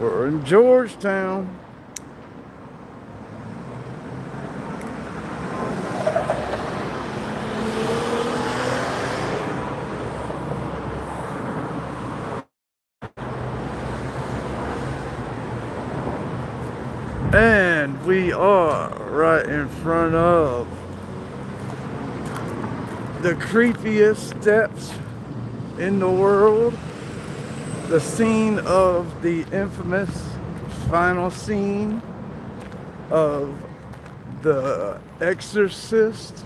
We're in Georgetown. And we are right in front of the creepiest steps in the world. The scene of the infamous final scene of the Exorcist,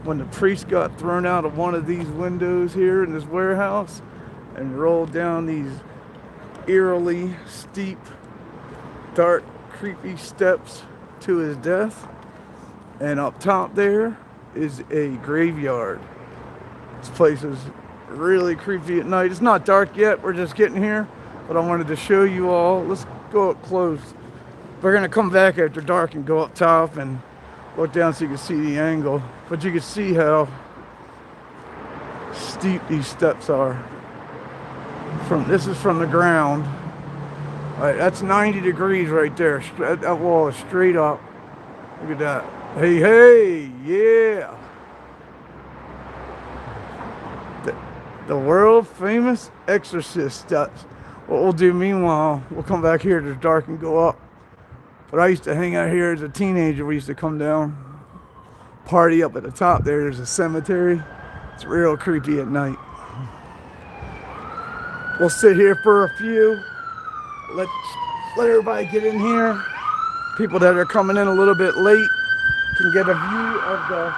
when the priest got thrown out of one of these windows here in this warehouse and rolled down these eerily steep, dark, creepy steps to his death. And up top there is a graveyard. This place is really creepy at night. It's not dark yet, we're just getting here, but I wanted to show you all. Let's go up close. We're gonna come back after dark and go up top and look down so you can see the angle, but you can see how steep these steps are. This is from the ground. All right, that's 90 degrees right there. That wall is straight up. Look at that. Hey, yeah. The world famous Exorcist Steps. What we'll do meanwhile, we'll come back here to dark and go up. But I used to hang out here as a teenager. We used to come down, party up at the top there. There's a cemetery. It's real creepy at night. We'll sit here for a few. Let everybody get in here. People that are coming in a little bit late can get a view of the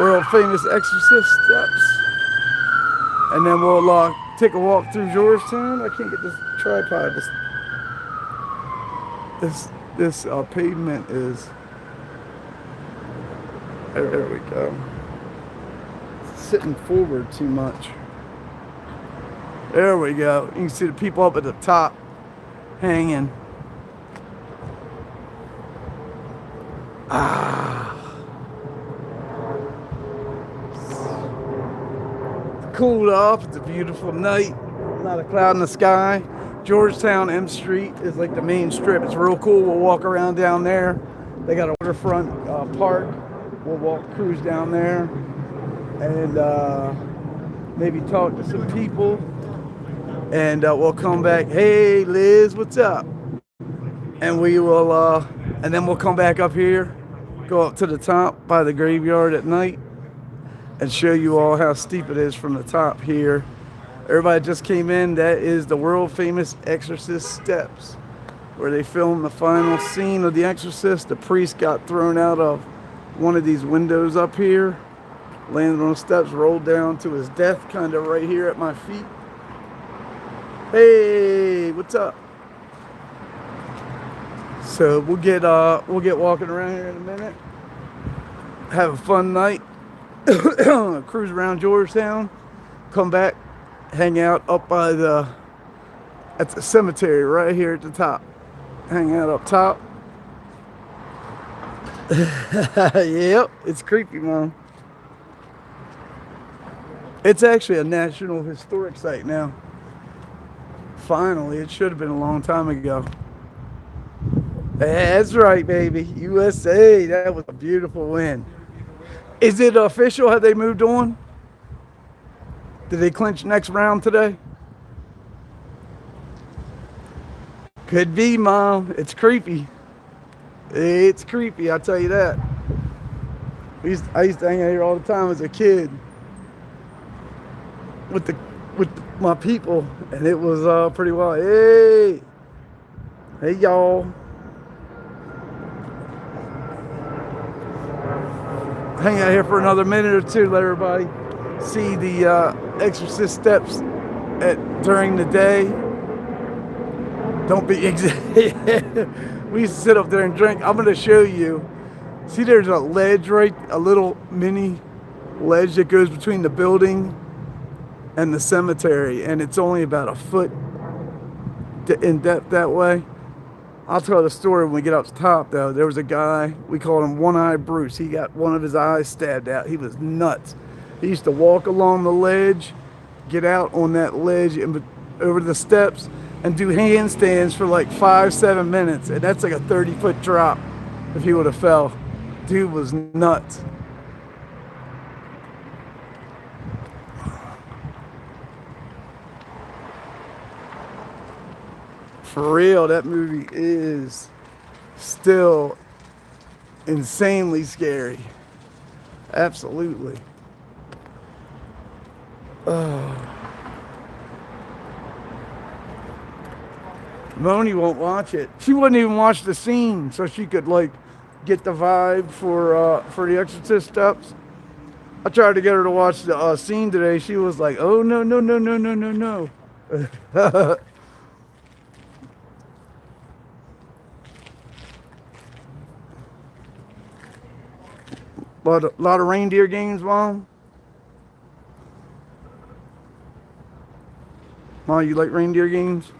world famous Exorcist Steps. And then we'll take a walk through Georgetown. I can't get this tripod. This pavement is. There we go. It's sitting forward too much. There we go. You can see the people up at the top hanging. It's cooled off. It's a beautiful night. Not a cloud in the sky. Georgetown M Street is like the main strip. It's real cool. We'll walk around down there. They got a waterfront park. We'll cruise down there and maybe talk to some people. And we'll come back. Hey, Liz, what's up? And we will, and then we'll come back up here, go up to the top by the graveyard at night, and show you all how steep it is from the top here. Everybody just came in. That is the world famous Exorcist Steps, where they filmed the final scene of The Exorcist. The priest got thrown out of one of these windows up here, landed on the steps, rolled down to his death, kind of right here at my feet. Hey, what's up? So we'll get walking around here in a minute. Have a fun night. Cruise around Georgetown. Come back, hang out up by at the cemetery right here at the top. Hang out up top. Yep, it's creepy, Mom. It's actually a National Historic Site now. Finally, it should have been a long time ago. That's right, baby. USA, that was a beautiful win. Is it official? Have they moved on? Did they clinch next round today? Could be, Mom. It's creepy. It's creepy, I'll tell you that. I used to hang out here all the time as a kid with my people, and it was pretty wild. Hey y'all. Hang out here for another minute or two. Let everybody see the Exorcist Steps during the day. Don't be we used to sit up there and drink. I'm going to show you. See, there's a ledge a little mini ledge that goes between the building and the cemetery, and it's only about a foot in depth that way. I'll tell the story when we get up to the top, though. There was a guy, we called him One-Eye Bruce. He got one of his eyes stabbed out. He was nuts. He used to walk along the ledge get out on that ledge and over the steps and do handstands for like 5-7 minutes, and that's like a 30-foot drop if he would have fell. Dude was nuts. For real, that movie is still insanely scary. Absolutely. Moni won't watch it. She wouldn't even watch the scene so she could like get the vibe for the Exorcist Steps. I tried to get her to watch the scene today. She was like, "Oh no no no no no no no." Lot of reindeer games, Mom. Mom, you like reindeer games?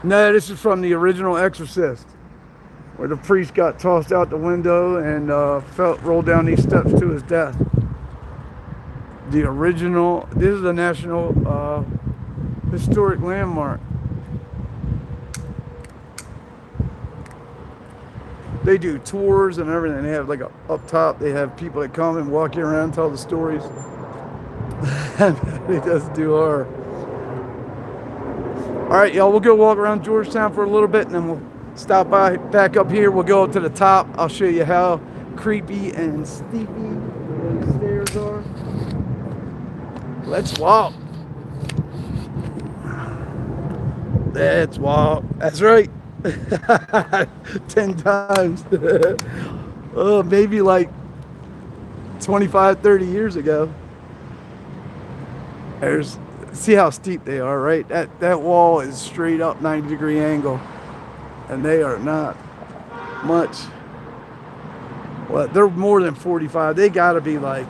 No, this is from the original Exorcist, where the priest got tossed out the window and rolled down these steps to his death. The original. This is a national historic landmark. They do tours and everything. They have like up top, they have people that come and walk you around, tell the stories. They just do horror. All right, y'all, we'll go walk around Georgetown for a little bit and then we'll stop by back up here. We'll go up to the top. I'll show you how creepy and steepy those stairs are. Let's walk. Let's walk. That's right. 10 times. Oh, maybe like 25, 30 years ago. See how steep they are, right? That wall is straight up 90-degree angle. And they are not much. Well, they're more than 45. They gotta be like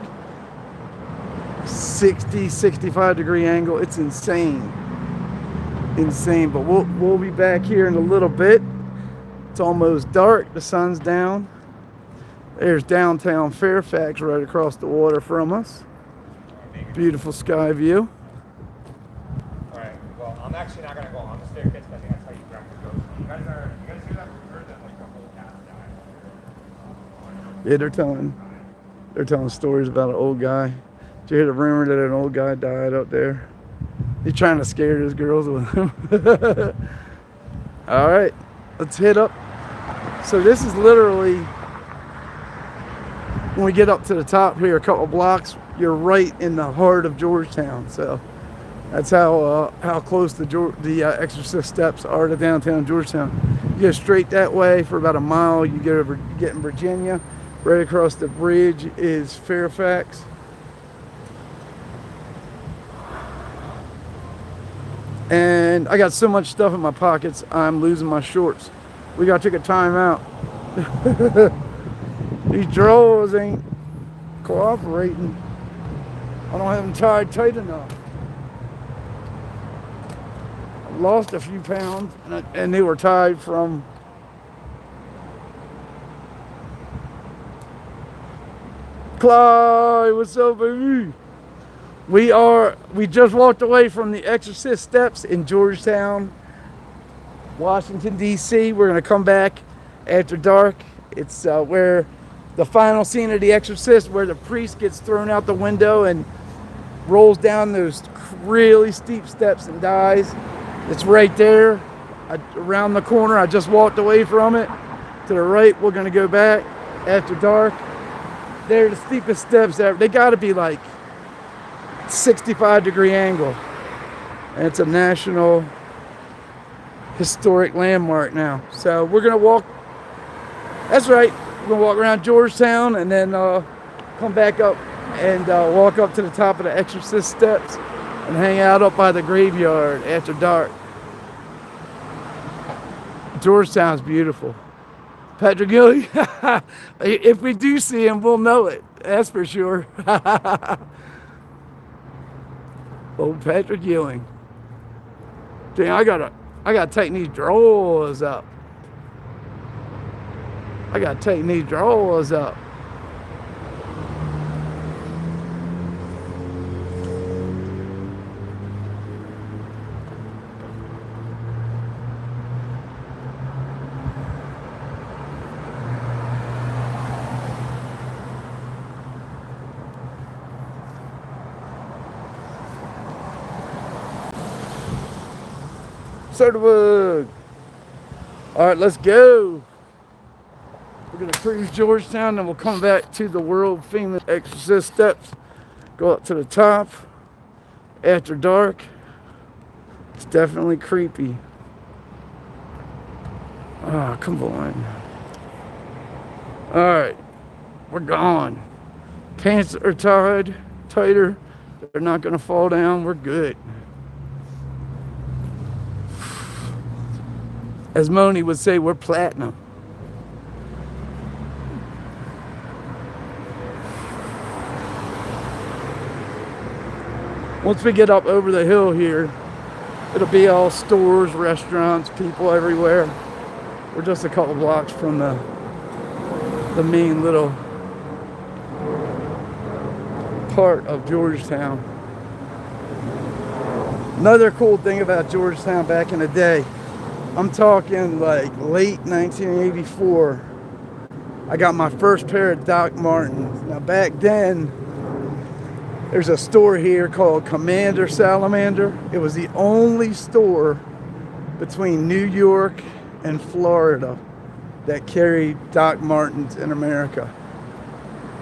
60, 65-degree angle. It's insane. Insane, but we'll be back here in a little bit. It's almost dark. The sun's down. There's downtown Fairfax right across the water from us. Beautiful sky view. All right. Well, I'm actually not gonna go on the staircase. I think that's how you grab the ghost. You guys hear that? Heard that like the whole cat died. Yeah, they're telling stories about an old guy. Did you hear the rumor that an old guy died up there? He's trying to scare those girls with him. All right, let's hit up. So this is literally, when we get up to the top here, a couple blocks, you're right in the heart of Georgetown. So that's how close the Exorcist Steps are to downtown Georgetown. You go straight that way for about a mile. You get in Virginia. Right across the bridge is Fairfax. And I got so much stuff in my pockets, I'm losing my shorts. We gotta take a time out. These drawers ain't cooperating. I don't have them tied tight enough. I lost a few pounds, and they were tied from Clyde. What's up, baby? We just walked away from the Exorcist Steps in Georgetown, Washington, D.C. We're going to come back after dark. It's where the final scene of The Exorcist, where the priest gets thrown out the window and rolls down those really steep steps and dies. It's right there, around the corner. I just walked away from it. To the right, we're going to go back after dark. They're the steepest steps ever. They got to be like 65-degree angle, and it's a national historic landmark now. So we're gonna walk. That's right. We're gonna walk around Georgetown and then come back up and walk up to the top of the Exorcist Steps and hang out up by the graveyard after dark. Georgetown's beautiful. Patrick Gilly. If we do see him, we'll know it. That's for sure. Old Patrick Ewing. Dang, I gotta tighten these drawers up. Soderwood. All right, let's go. We're gonna cruise Georgetown, and we'll come back to the world famous Exorcist Steps. Go up to the top after dark. It's definitely creepy. Ah, come on. All right, we're gone. Pants are tied tighter. They're not gonna fall down. We're good. As Moni would say, we're platinum. Once we get up over the hill here, it'll be all stores, restaurants, people everywhere. We're just a couple blocks from the main little part of Georgetown. Another cool thing about Georgetown back in the day, I'm talking like late 1984, I got my first pair of Doc Martens. Now back then, there's a store here called Commander Salamander. It was the only store between New York and Florida that carried Doc Martens in America.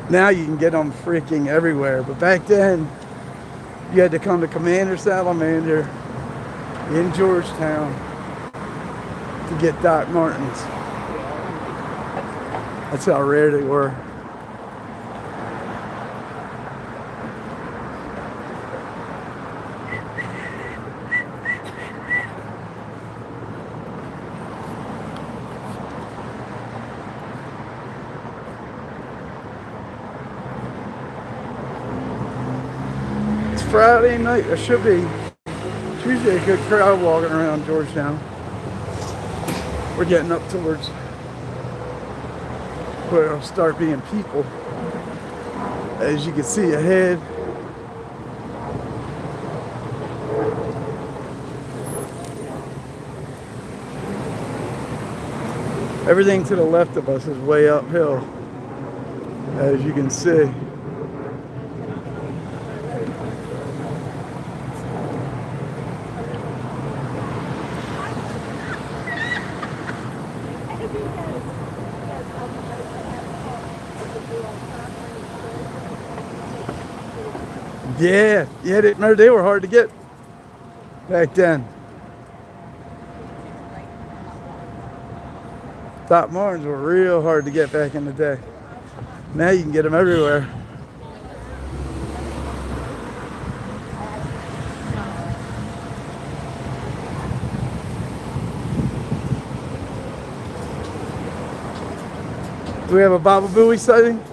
Now you can get them freaking everywhere, but back then you had to come to Commander Salamander in Georgetown to get Doc Martens. That's how rare they were. Friday night, there should be usually a good crowd walking around Georgetown. We're getting up towards where it'll start being people. As you can see ahead, everything to the left of us is way uphill, as you can see. Yeah, remember they were hard to get back then. Doc Martens were real hard to get back in the day. Now you can get them everywhere. Do we have a Baba Booey sighting?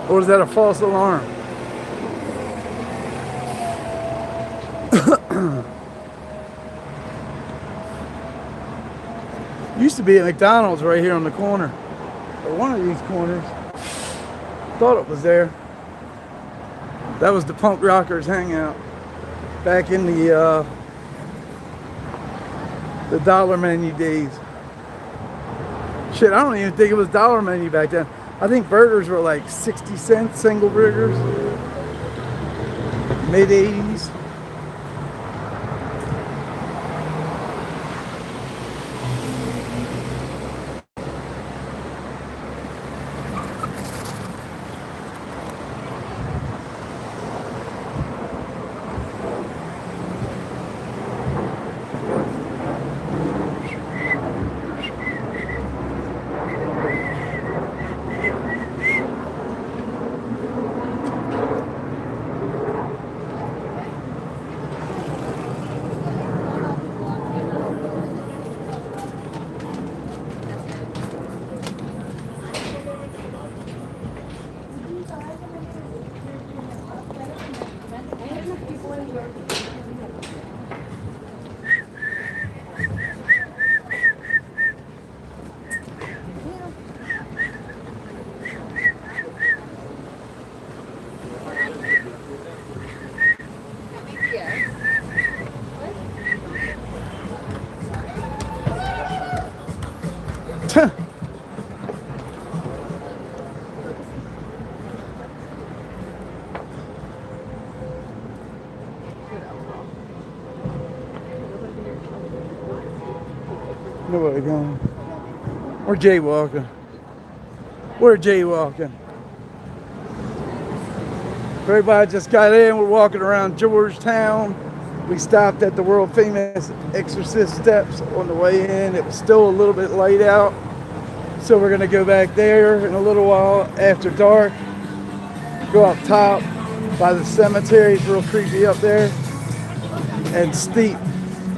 Or is that a false alarm? Used to be a McDonald's right here on the corner, or one of these corners. Thought it was there. That was the punk rockers hangout back in the dollar menu days. Shit, I don't even think it was dollar menu back then. I think burgers were like 60 cents, single burgers. Mid 80s. Nobody going. We're jaywalking. We're jaywalking. Everybody just got in. We're walking around Georgetown. We stopped at the world famous Exorcist Steps on the way in. It was still a little bit light out. So we're gonna go back there in a little while after dark. Go up top by the cemetery. It's real creepy up there. And steep.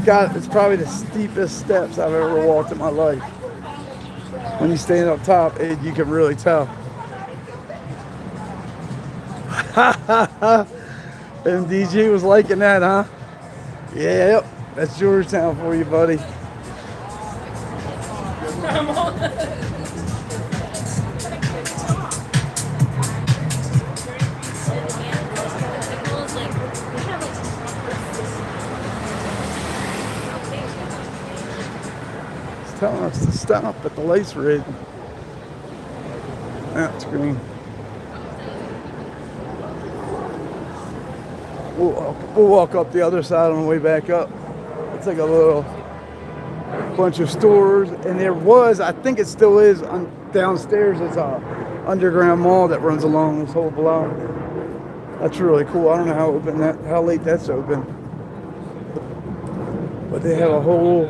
God, it's probably the steepest steps I've ever walked in my life. When you stand up top, you can really tell. MDG was liking that, huh? Yeah, yep. That's Georgetown for you, buddy. It's telling us to stop, but the light's red. That's green. We'll walk up the other side on the way back up. It's like a little bunch of stores, and there was, I think it still is, downstairs. It's a underground mall that runs along this whole block. That's really cool. I don't know how late that's open, but they have a whole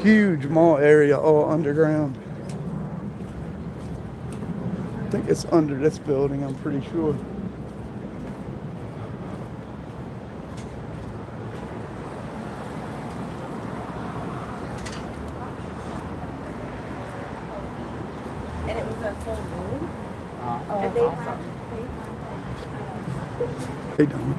huge mall area all underground. I think it's under this building, I'm pretty sure. And it was a full moon. And they They don't.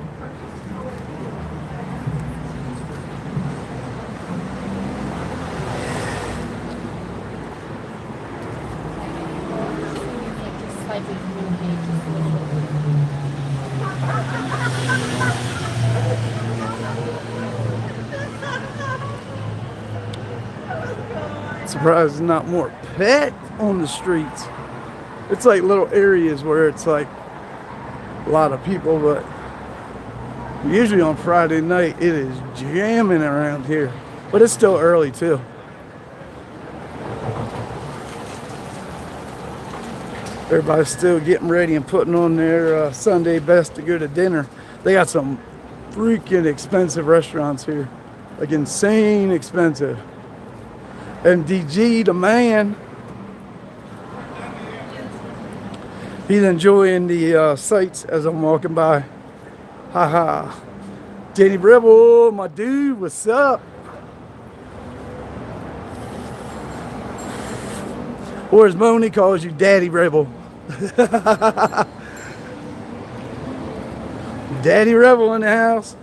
Surprised there's not more packed on the streets. It's like little areas where it's like a lot of people, but usually on Friday night it is jamming around here. But it's still early too. Everybody's still getting ready and putting on their Sunday best to go to dinner. They got some freaking expensive restaurants here. Like insane expensive. MDG, the man, he's enjoying the sights as I'm walking by. Haha. Danny Rebel, my dude, what's up? Or as Moni calls you, Daddy Rebel. Daddy Rebel in the house.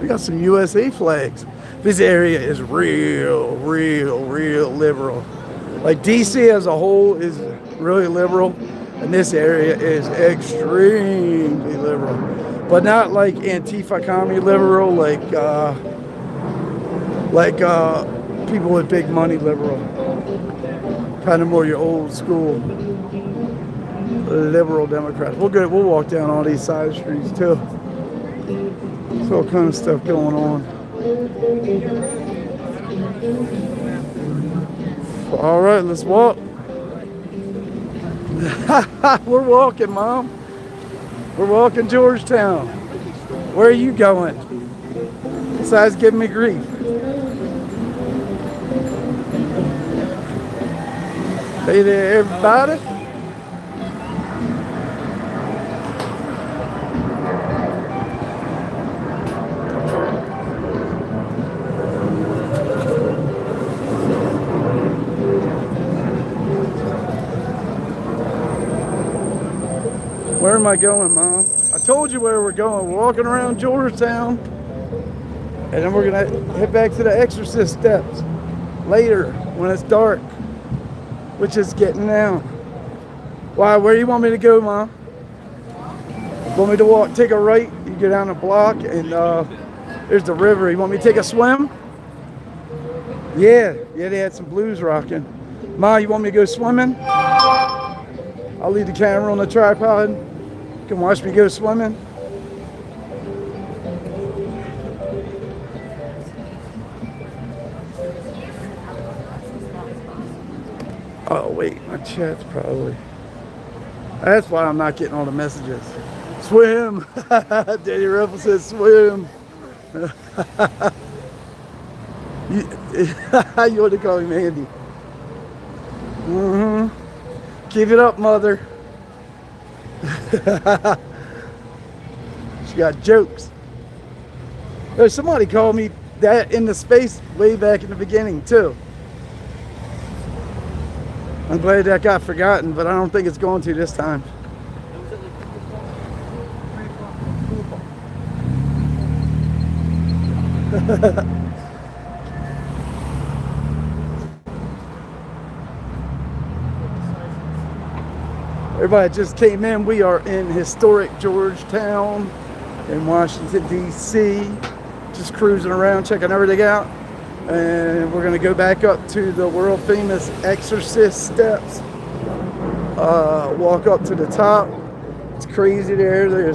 We got some USA flags. This area is real liberal. Like DC as a whole is really liberal, and this area is extremely liberal. But not like Antifa commie liberal, like people with big money liberal. Kind of more your old school liberal Democrats. We'll walk down all these side streets too. There's all kind of stuff going on. All right, let's walk. We're walking, Mom. We're walking Georgetown. Where are you going? Besides giving me grief. Hey there, everybody. Where am I going, Mom? I told you where we're going. We're walking around Georgetown. And then we're going to head back to the Exorcist Steps later when it's dark, which is getting now. Why? Where do you want me to go, Mom? Want me to walk, take a right? You go down a block and there's the river. You want me to take a swim? Yeah, they had some blues rocking. Ma, you want me to go swimming? I'll leave the camera on the tripod. You can watch me go swimming. Oh wait, my chat's probably. That's why I'm not getting all the messages. Swim! Danny Ruffle says swim. You want to call him Andy. Keep it up, mother. She got jokes. There's somebody called me that in the space way back in the beginning too. I'm glad that got forgotten, but I don't think it's going to this time. Everybody just came in. We are in Historic Georgetown in Washington, D.C. Just cruising around, checking everything out. And we're going to go back up to the world famous Exorcist Steps. Walk up to the top. It's crazy there. There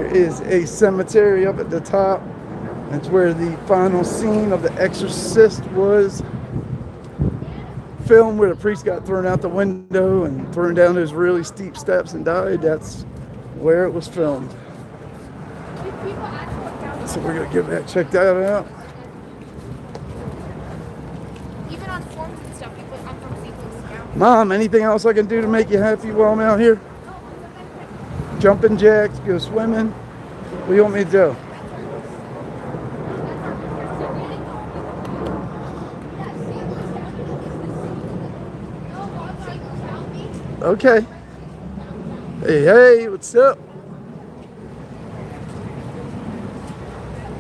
is a cemetery up at the top. That's where the final scene of The Exorcist was filmed, where the priest got thrown out the window and thrown down those really steep steps and died. That's where it was filmed. So we're gonna get back, check that out. Even on forms and stuff, you put uncomfortable. Mom, anything else I can do to make you happy while I'm out here? Jumping jacks, go swimming. What do you want me to do? Okay. Hey, what's up?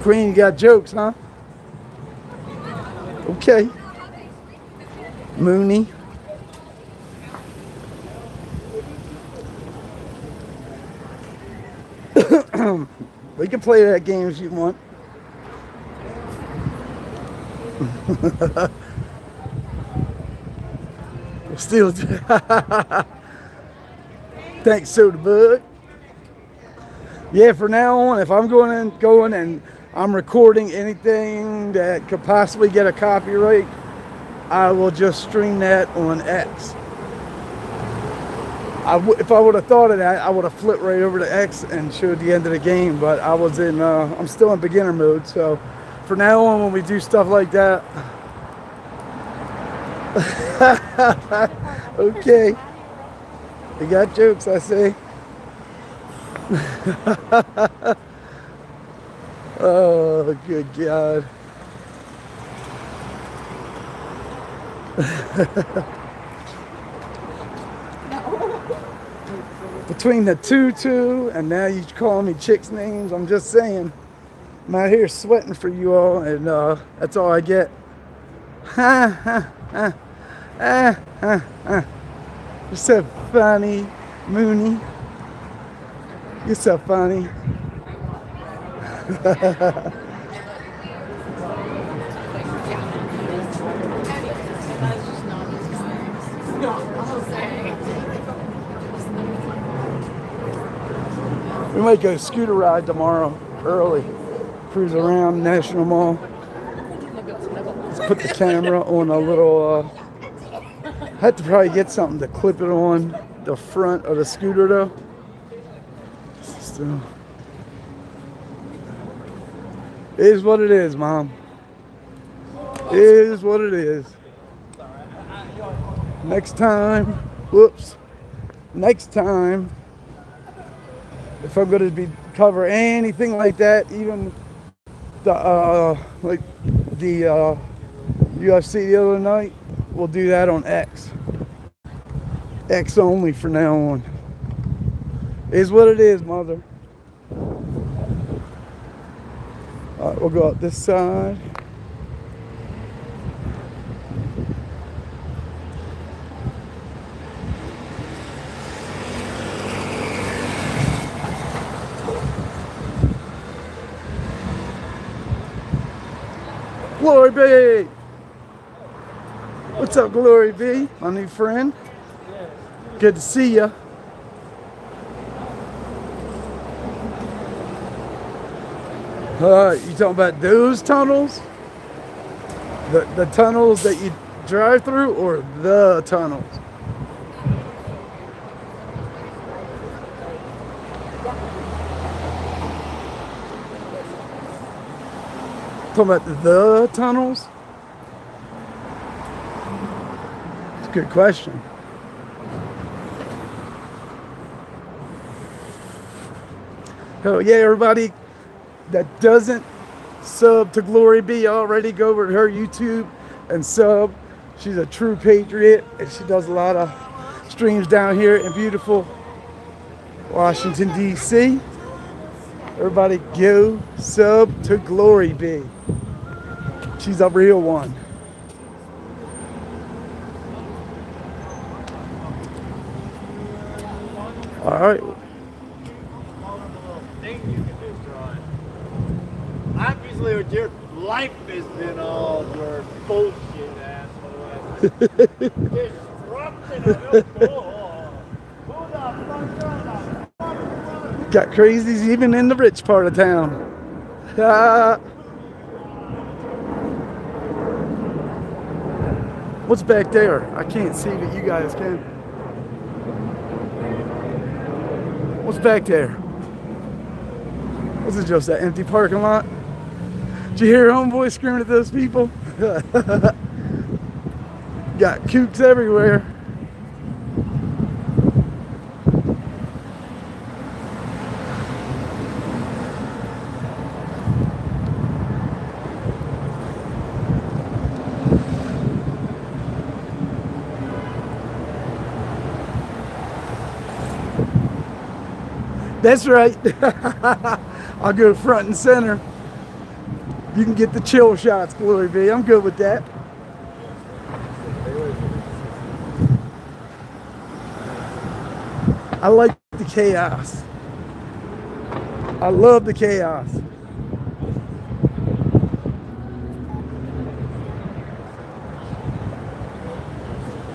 Queen, you got jokes, huh? Okay. Mooney. We can play that game if you want. Still. Thanks, Soda Bud. Yeah, for now on, if I'm going and I'm recording anything that could possibly get a copyright, I will just stream that on X. If I would have thought of that, I would have flipped right over to X and showed the end of the game, but I was in, I'm still in beginner mode, so for now on, when we do stuff like that, okay. You got jokes, I say. Oh, good God. Between the tutu and now you calling me chicks' names, I'm just saying. I'm out here sweating for you all, and that's all I get. Ha ha ha. Ah, ah, ah. You're so funny, Mooney. You're so funny. We might go scooter ride tomorrow early. Cruise around National Mall. Let's put the camera on a little... I have to probably get something to clip it on the front of the scooter though. So, it is what it is, Mom. It is what it is. Next time, whoops. Next time, if I'm going to cover anything like that, even the like the UFC the other night, we'll do that on X. X only for now on. Is what it is, mother. Alright, we'll go up this side. Glory be! What's up, Glory B, my new friend? Good to see ya. You talking about those tunnels? The tunnels that you drive through, or the tunnels? Talking about the tunnels? It's a good question. Oh yeah, everybody that doesn't sub to Glory B already, go over to her YouTube and sub. She's a true patriot, and she does a lot of streams down here in beautiful Washington, D.C. Everybody go sub to Glory B. She's a real one. All right. Obviously, with your life has been all your bullshit, asshole. Disrupting it. Who the fuck? Got crazies even in the rich part of town. What's back there? I can't see, but you guys can. What's back there? This is just that empty parking lot. Did you hear homeboy screaming at those people? Got kooks everywhere. That's right. I'll go front and center. You can get the chill shots, Glory B. I'm good with that. I like the chaos. I love the chaos.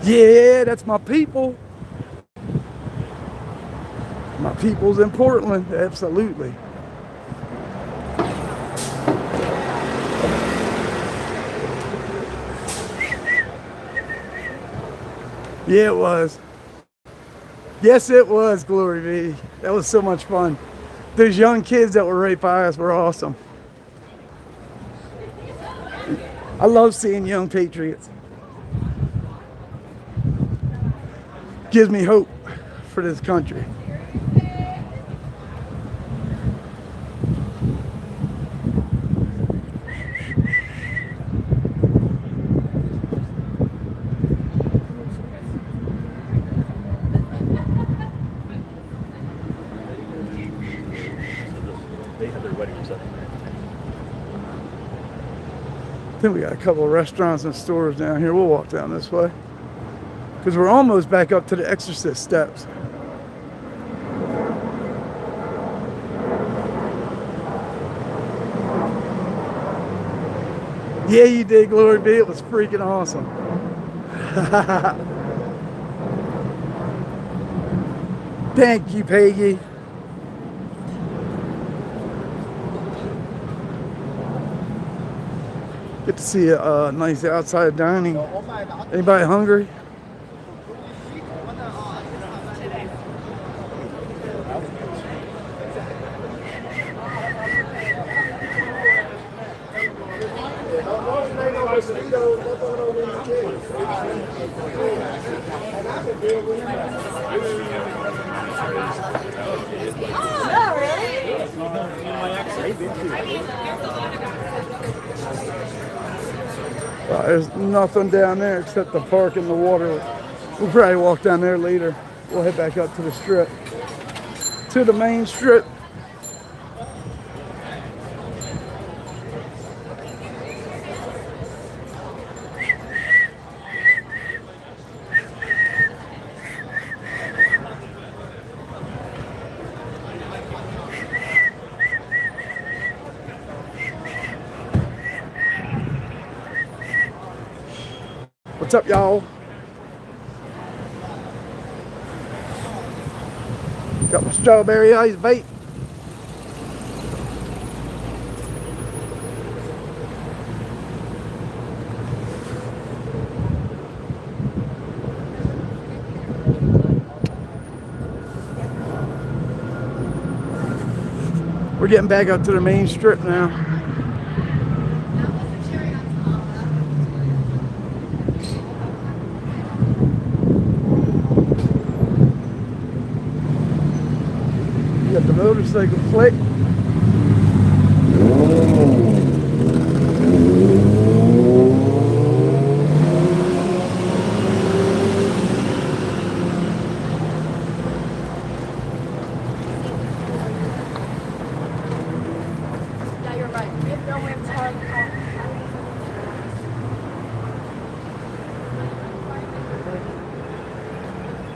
Yeah, that's my people. My people's in Portland, absolutely. Yeah, it was. Yes, it was, Glory be. That was so much fun. Those young kids that were right by us were awesome. I love seeing young patriots. Gives me hope for this country. I think we got a couple of restaurants and stores down here. We'll walk down this way because we're almost back up to the Exorcist Steps. Yeah, you did, Glory be. It was freaking awesome. Thank you, Peggy. Get to see a nice outside dining. Anybody hungry? There's nothing down there except the park and the water. We'll probably walk down there later. We'll head back up to the strip, to the main strip. What's up, y'all? Got my strawberry ice vape. We're getting back up to the main strip now. You got the motorcycle flick. Yeah, you're right. We have nowhere to park.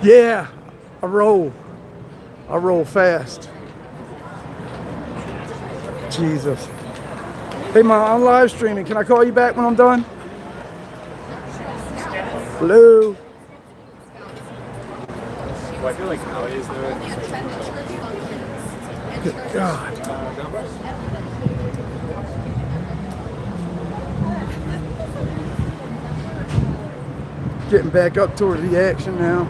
Yeah, I roll. I roll fast. Jesus. Hey, Ma, I'm live streaming. Can I call you back when I'm done? Hello. Well, I feel like nowadays though. Good God. Getting back up towards the action now.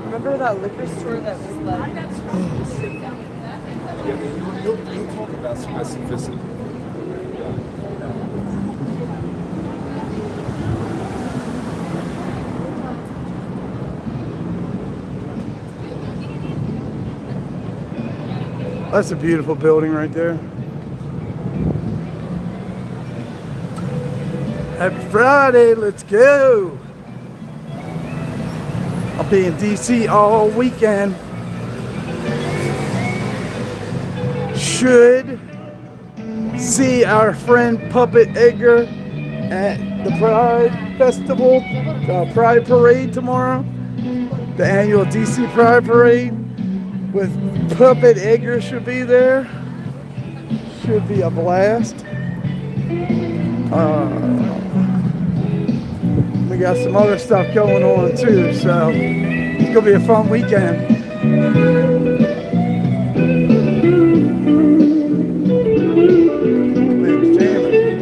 Remember that liquor store that was like. You'll talk about specificity. That's a beautiful building right there. Happy Friday, let's go. I'll be in DC all weekend. Should see our friend Puppet Edgar at the Pride Festival, Pride Parade tomorrow. The annual DC Pride Parade with Puppet Edgar should be there. Should be a blast. We got some other stuff going on too, so it's gonna be a fun weekend. It's jamming.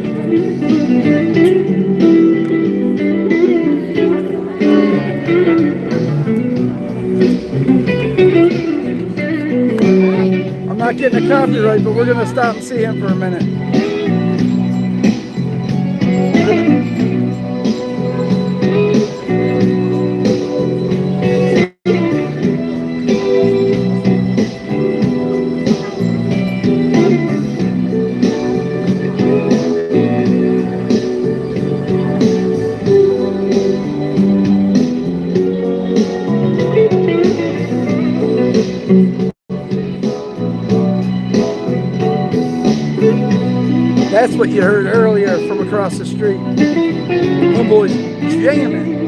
I'm not getting a copyright, but we're gonna stop and see him for a minute. That's what you heard earlier from across the street. Homeboy's jamming.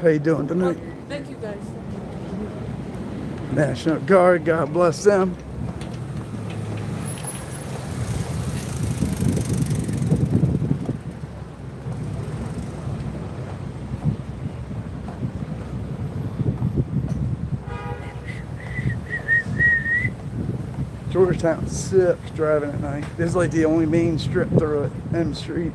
How you doing tonight? Thank you guys. National Guard, God bless them. Georgetown sucks driving at night. This is like the only main strip through it, M Street.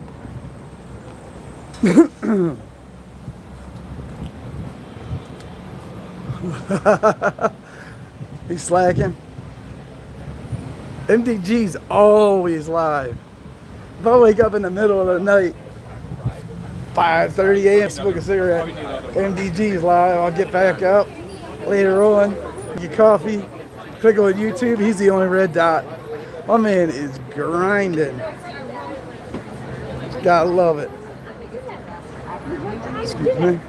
He's slacking. MDG's always live. If I wake up in the middle of the night, 5:30 a.m. smoke a cigarette, MDG's live. I'll get back up later on, get coffee, click on YouTube. He's the only red dot. My man is grinding. Gotta love it. Excuse me.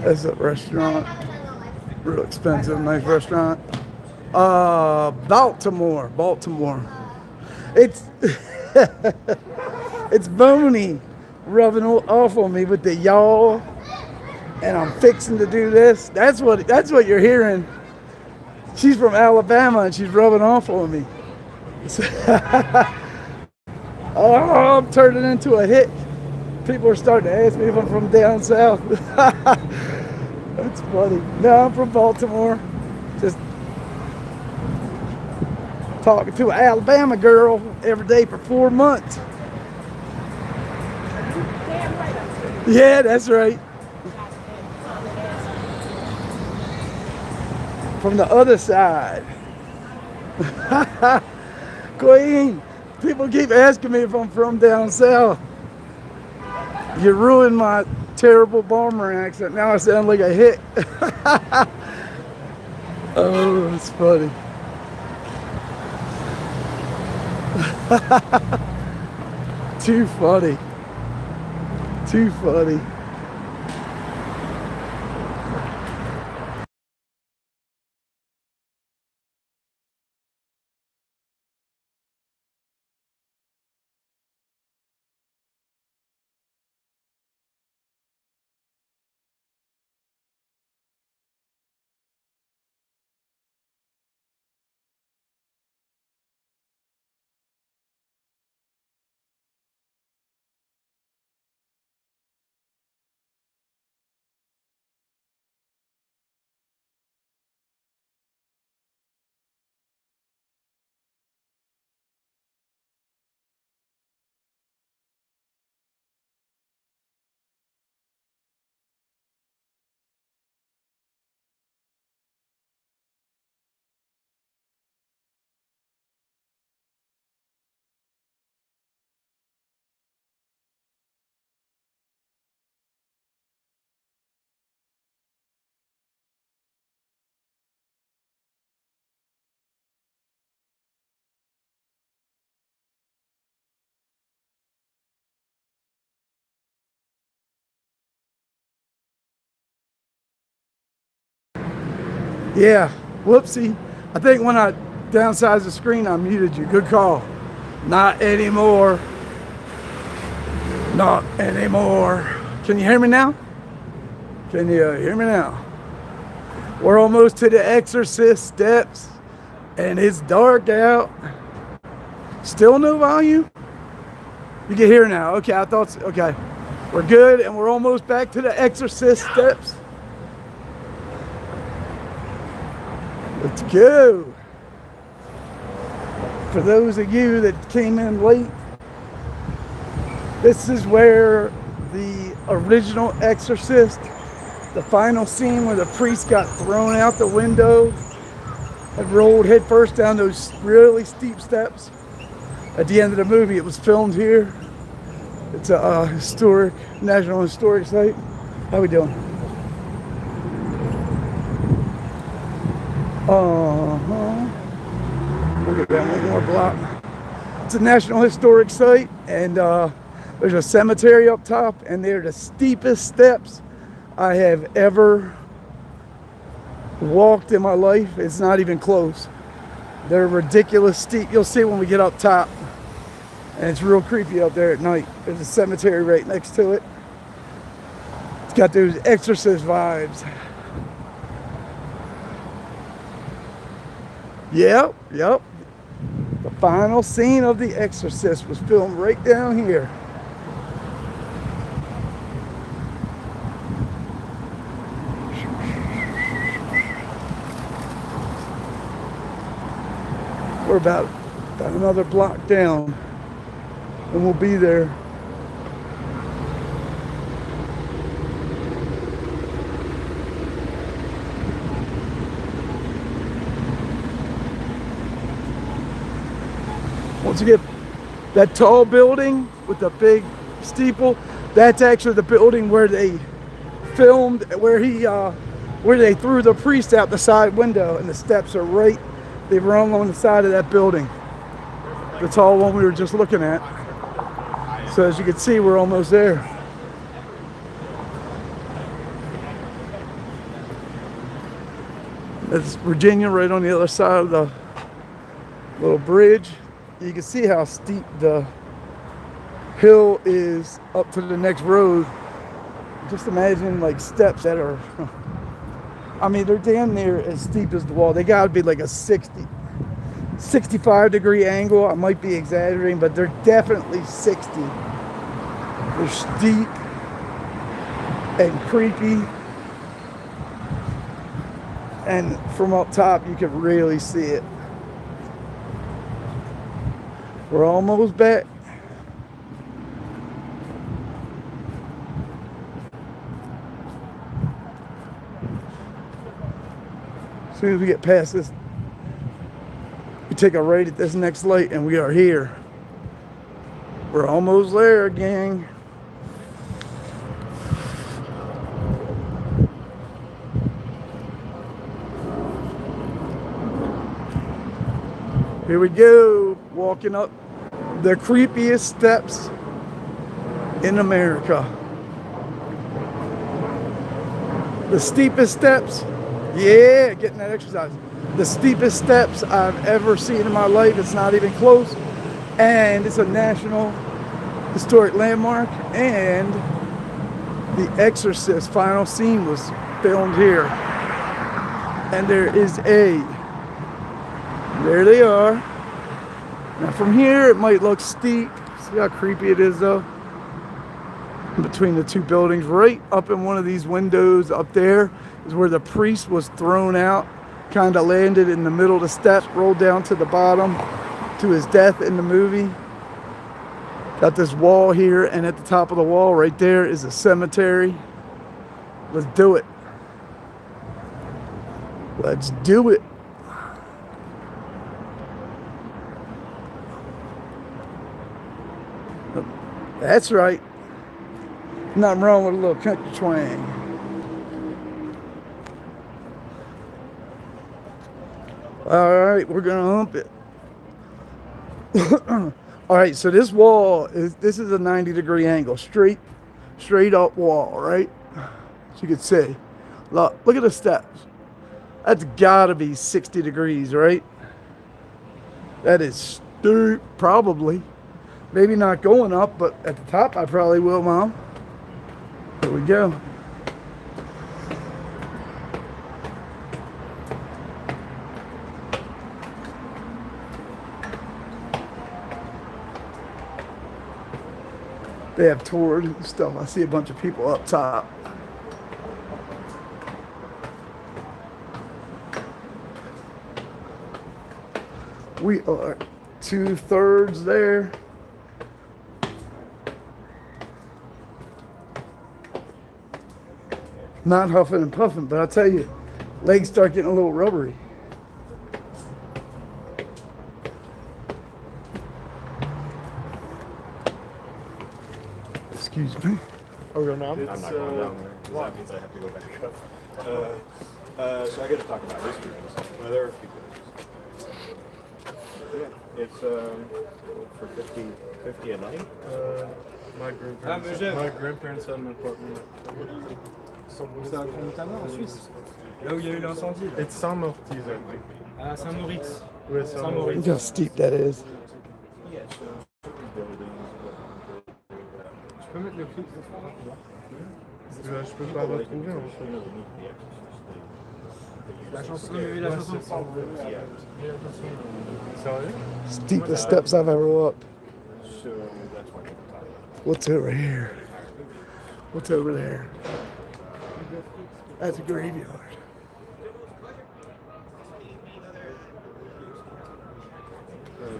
That's a restaurant. Real expensive, nice restaurant. Baltimore. It's it's Boney rubbing off on me with the y'all, and I'm fixing to do this. That's what you're hearing. She's from Alabama and she's rubbing off on me. Oh, I'm turning into a hit. People are starting to ask me if I'm from down south. That's funny. No, I'm from Baltimore. Just talking to an Alabama girl every day for 4 months. Yeah, that's right. From the other side. Queen, people keep asking me if I'm from down south. You ruined my terrible Balmer accent. Now I sound like a hit. Oh, it's funny. Too funny. Too funny. Yeah, whoopsie. I think when I downsized the screen, I muted you. Good call. Not anymore. Not anymore. Can you hear me now? Can you hear me now? We're almost to the Exorcist Steps, and it's dark out. Still no volume? You can hear now. Okay, I thought so. Okay. We're good, and we're almost back to the Exorcist Steps. Let's go. For those of you that came in late, this is where the original Exorcist, the final scene where the priest got thrown out the window and rolled headfirst down those really steep steps. At the end of the movie, it was filmed here. It's a historic, National Historic Site. How we doing? We'll get down one more block. It's a National Historic Site, and there's a cemetery up top, and they're the steepest steps I have ever walked in my life. It's not even close. They're ridiculous steep. You'll see when we get up top, and it's real creepy up there at night. There's a cemetery right next to it. It's got those Exorcist vibes. Yep. The final scene of The Exorcist was filmed right down here. We're about another block down, and we'll be there. Once you get that tall building with the big steeple, that's actually the building where they filmed, where they threw the priest out the side window, and the steps are right. They run along the side of that building. The tall one we were just looking at. So as you can see, we're almost there. That's Virginia right on the other side of the little bridge. You can see how steep the hill is up to the next road. Just imagine like steps that are, I mean, they're damn near as steep as the wall. They gotta be like a 65-degree angle. I might be exaggerating, but they're definitely 60. They're steep and creepy. And from up top, you can really see it. We're almost back. As soon as we get past this, we take a right at this next light, and we are here. We're almost there, gang. Here we go, walking up the creepiest steps in America. The steepest steps, yeah, getting that exercise. The steepest steps I've ever seen in my life. It's not even close. And it's a National Historic Landmark. And The Exorcist final scene was filmed here. And there they are. Now from here it might look steep. See how creepy it is though? In between the two buildings, right up in one of these windows up there is where the priest was thrown out. Kind of landed in the middle of the steps, rolled down to the bottom to his death in the movie. Got this wall here, and at the top of the wall right there is a cemetery. Let's do it. Let's do it. That's right. Nothing wrong with a little country twang. All right, we're gonna hump it. All right, so this wall this is a 90-degree angle, straight up wall, right? As you can see. Look at the steps. That's gotta be 60 degrees, right? That is steep, probably. Maybe not going up, but at the top I probably will, Mom. Here we go. They have tours and stuff. I see a bunch of people up top. We are 2/3 there. Not huffing and puffing, but I'll tell you, legs start getting a little rubbery. Excuse me. Are we going down? I'm not going down there, because that means I have to go back up. So I get to talk about history and stuff. Well, there are a few things. Yeah, it's for 50 a night. My grandparents had an apartment. C'est un container en Suisse. Là où il y a eu l'incendie. It's Saint-Mortiz, I think. À Saint-Moritz. Ouais, Saint-Moritz. Look how steep that is. Tu peux mettre le clip? Je peux pas retrouver en fait. La chanson, la chanson. Sérieux? Steepest steps I've ever walked. What's over here? What's over there? That's a graveyard.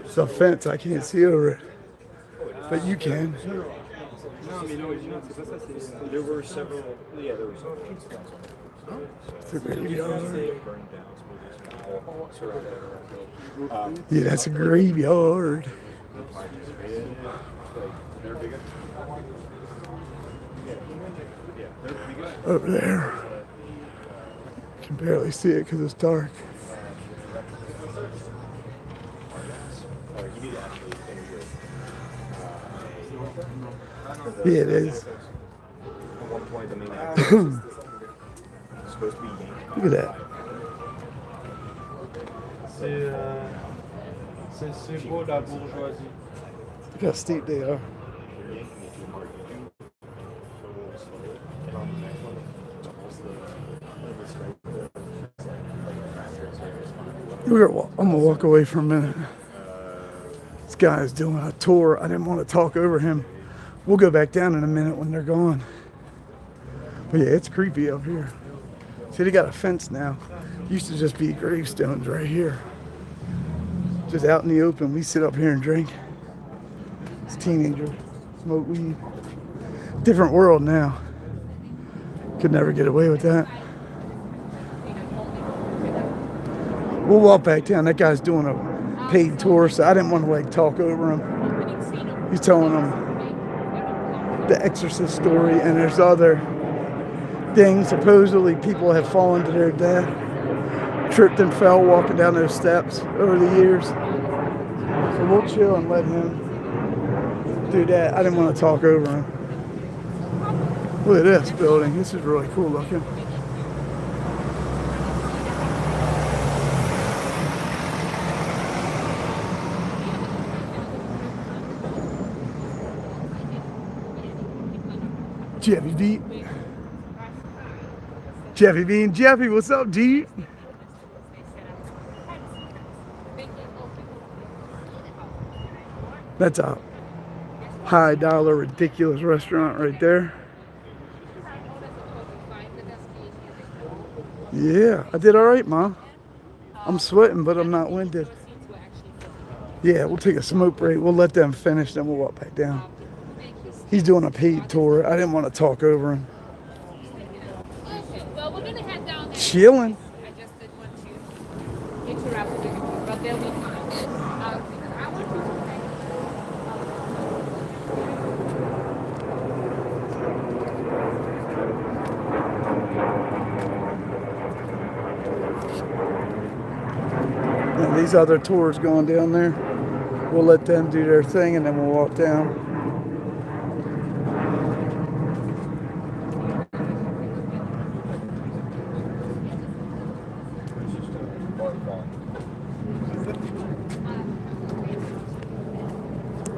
It's a fence, I can't see over it. But you can. Non, mais l'original, c'est pas ça, c'est. There were several. Yeah, there was. It's a graveyard. Surrounded. Yeah, that's a graveyard. Over there. Can barely see it because it's dark. Yeah, it is. At one point, the main actor was supposed to be yanked. Look at that. C'est beau la bourgeoisie. Look how steep they are. I'm gonna walk away for a minute. This guy is doing a tour. I didn't want to talk over him. We'll go back down in a minute when they're gone. But yeah, it's creepy up here. See, they got a fence now. Used to just be gravestones right here. Just out in the open. We sit up here and drink. It's teenager. Smoke weed. Different world now. Could never get away with that. We'll walk back down. That guy's doing a paid tour, so I didn't want to like talk over him. He's telling them the Exorcist story, and there's other things. Supposedly people have fallen to their death, tripped and fell walking down those steps over the years. So we'll chill and let him do that. I didn't want to talk over him. Look at this building. This is really cool looking. Jeffy Deep. Jeffy being Jeffy, what's up, Deep? That's a high dollar, ridiculous restaurant right there. Yeah, I did all right, Mom. I'm sweating, but I'm not winded. Yeah, we'll take a smoke break. We'll let them finish, then we'll walk back down. He's doing a paid tour. I didn't want to talk over him. Okay, well, we're gonna head down there. Chilling. I just didn't want to interrupt you, but they'll be fine. I want you to And these other tours going down there, we'll let them do their thing and then we'll walk down.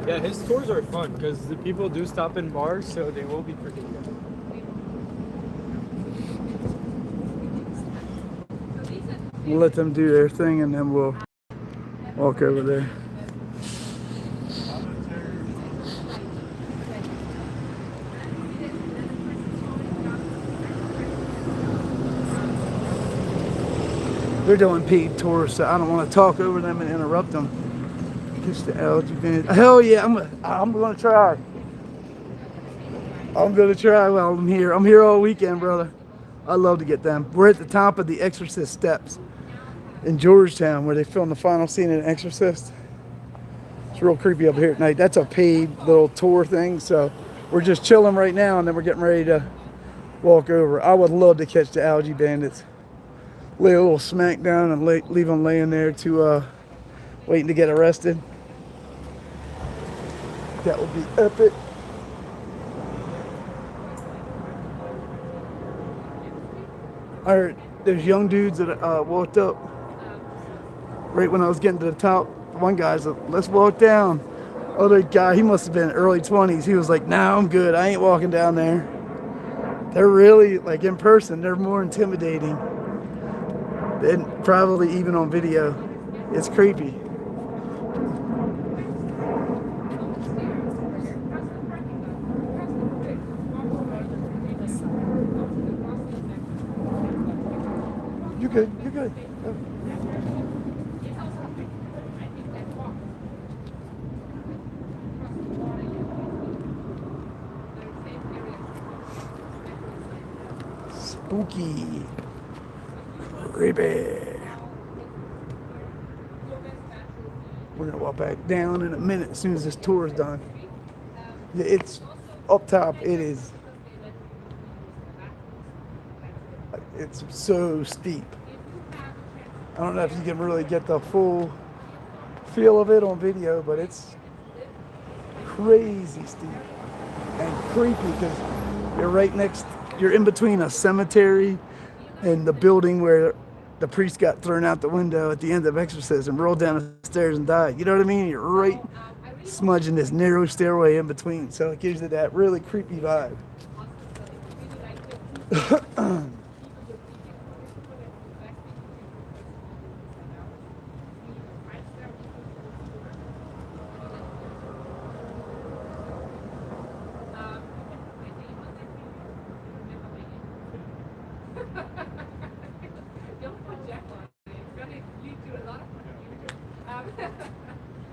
Yeah, his tours are fun because the people do stop in bars, so they will be pretty good. We'll let them do their thing and then we'll walk over there. They're doing paid tours, so I don't want to talk over them and interrupt them. Just the algae band. Hell yeah, I'm gonna try. I'm gonna try while I'm here. I'm here all weekend, brother. I love to get them. We're at the top of the Exorcist Steps in Georgetown, where they filmed the final scene in Exorcist. It's real creepy up here at night. That's a paid little tour thing, so we're just chilling right now, and then we're getting ready to walk over. I would love to catch the algae bandits. Lay a little smack down and leave them laying there to waiting to get arrested. That would be epic. I heard there's young dudes that walked up right when I was getting to the top. One guy's like, let's walk down. Other guy, he must have been early 20s. He was like, nah, I'm good. I ain't walking down there. They're really, like in person, they're more intimidating than probably even on video. It's creepy. You're good. You're good. Go. Spooky. Creepy. We're gonna walk back down in a minute as soon as this tour is done. Yeah, it's up top. It's so steep. I don't know if you can really get the full feel of it on video, but it's crazy steep and creepy because you're in between a cemetery and the building where the priest got thrown out the window at the end of Exorcist and rolled down the stairs and died. You know what I mean? You're right smudging this narrow stairway in between, so it gives you that really creepy vibe.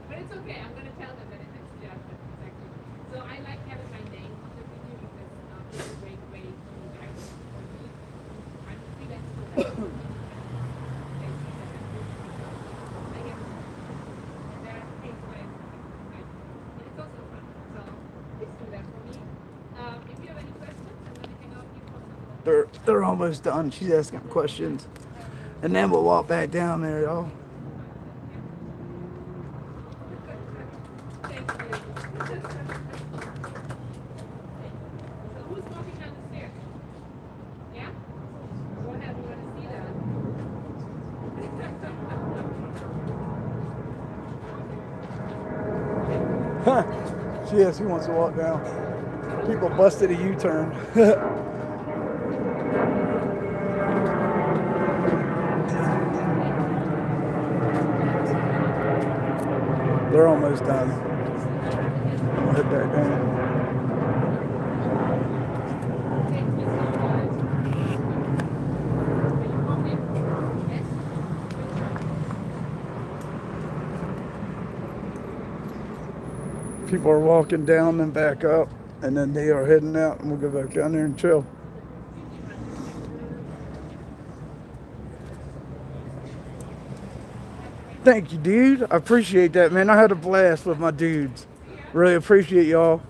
But it's okay. I'm gonna tell them that it's Jackson. So I like having my name on the video because it's a great way to guide for me. I'm feeling so that I get and that takes my and it's also fun. So please do that for me. If you have any questions, I'm gonna hang out here for They're almost done. She's asking questions, and then we'll walk back down there, y'all. Yes, he wants to walk down. People busted a U-turn. They're almost done. I'm gonna head back down. People are walking down and back up, and then they are heading out, and we'll go back down there and chill. Thank you, dude. I appreciate that, man. I had a blast with my dudes. Really appreciate y'all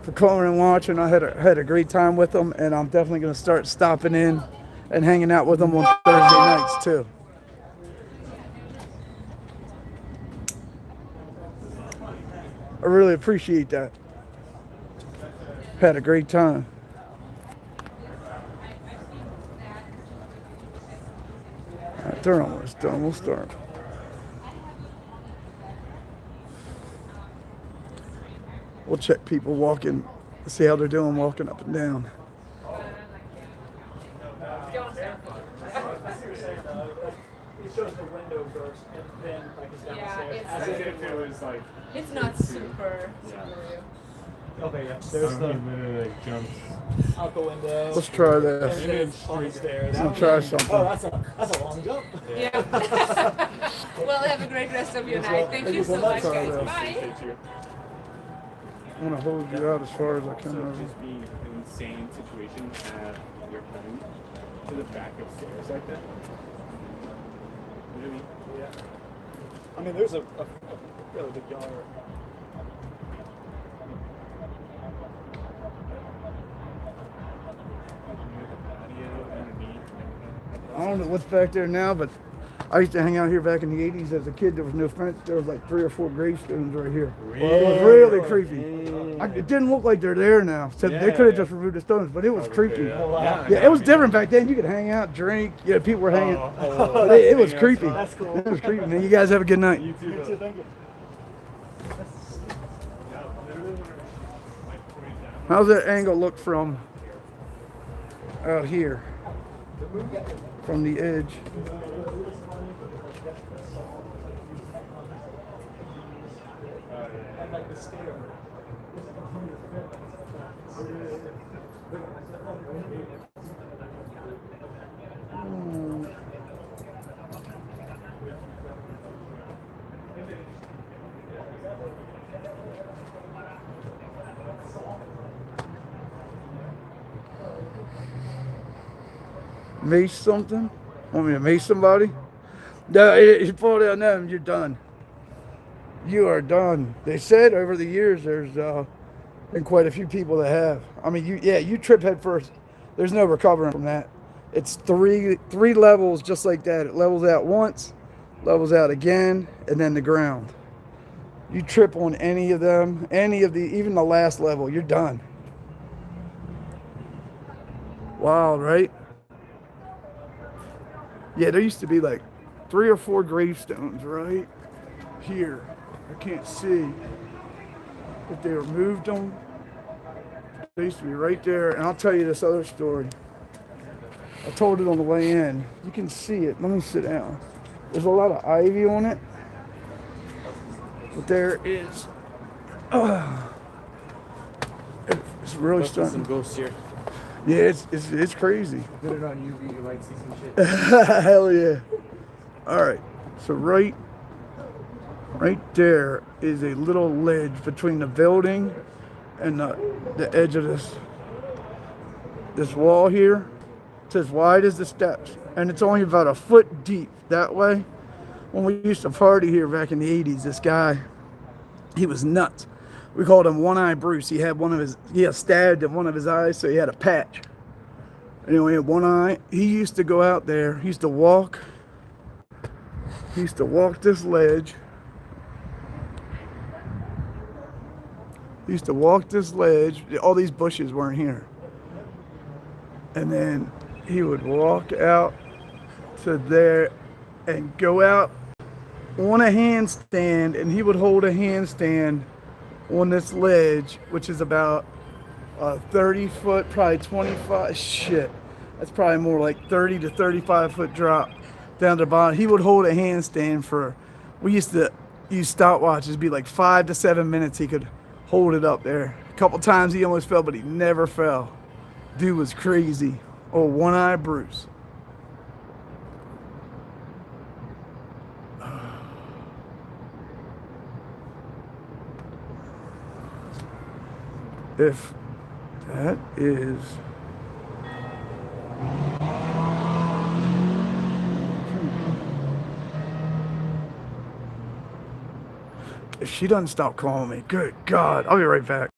for coming and watching. I had a great time with them, and I'm definitely going to start stopping in and hanging out with them on Thursday nights, too. I really appreciate that. Had a great time. All right, they're almost done. We'll start. We'll check people walking, see how they're doing walking up and down. It shows the window burst and then like it's down Yeah, the stairs. it's- As if it was like. It's not super real. Okay, yeah. There's the literally like jumps. out the window. Let's try And this. then it's on the stairs. I'm gonna try something. Oh, that's a long jump. Yeah. Well, have a great rest of your night. Thank you so much, Try guys. this. Bye. I'm gonna hold you out as far as I can. So just being an insane situation at your home to the back of stairs like that. You know what I mean? Yeah. I mean, there's a really big yard. I don't know what's back there now, but I used to hang out here back in the 80s as a kid. There was no fence. There was like 3 or 4 gravestones right here. It was really creepy. It didn't look like they're there now. So they could have just removed the stones, but it was creepy. Yeah, it was different back then. You could hang out, drink. Yeah, people were hanging. It was creepy. That's cool. It was creepy, man. You guys have a good night. You too. You too, thank you. How's that angle look from out here? From the edge. Mace something? Want me to mace somebody? No, you fall down there and you're done. You are done. They said over the years there's been quite a few people that have. I mean, you trip head first. There's no recovering from that. It's three levels just like that. It levels out once, levels out again, and then the ground. You trip on any of them, even the last level, you're done. Wild, right? Yeah, there used to be like 3 or 4 gravestones right here. I can't see if they removed them. They used to be right there. And I'll tell you this other story. I told it on the way in. You can see it. Let me sit down. There's a lot of ivy on it. But there is... it's really starting. Some ghosts here. Yeah, it's crazy. Put it on UV, you might see some shit. Hell yeah. All right. So right there is a little ledge between the building and the edge of this wall here. It's as wide as the steps, and it's only about a foot deep that way. When we used to party here back in the 80s, this guy, he was nuts. We called him One-Eye Bruce. He had stabbed in one of his eyes, so he had a patch. Anyway, he had one eye. He used to go out there. He used to walk this ledge. He used to walk this ledge. All these bushes weren't here. And then he would walk out to there and go out on a handstand, and he would hold a handstand on this ledge, which is about 30 foot, probably 25, shit. That's probably more like 30 to 35 foot drop down to the bottom. He would hold a handstand for, we used to use stopwatches, it'd be like 5 to 7 minutes he could hold it up there. A couple times he almost fell, but he never fell. Dude was crazy. Oh, One-Eye Bruce. If that is if she doesn't stop calling me, good God, I'll be right back.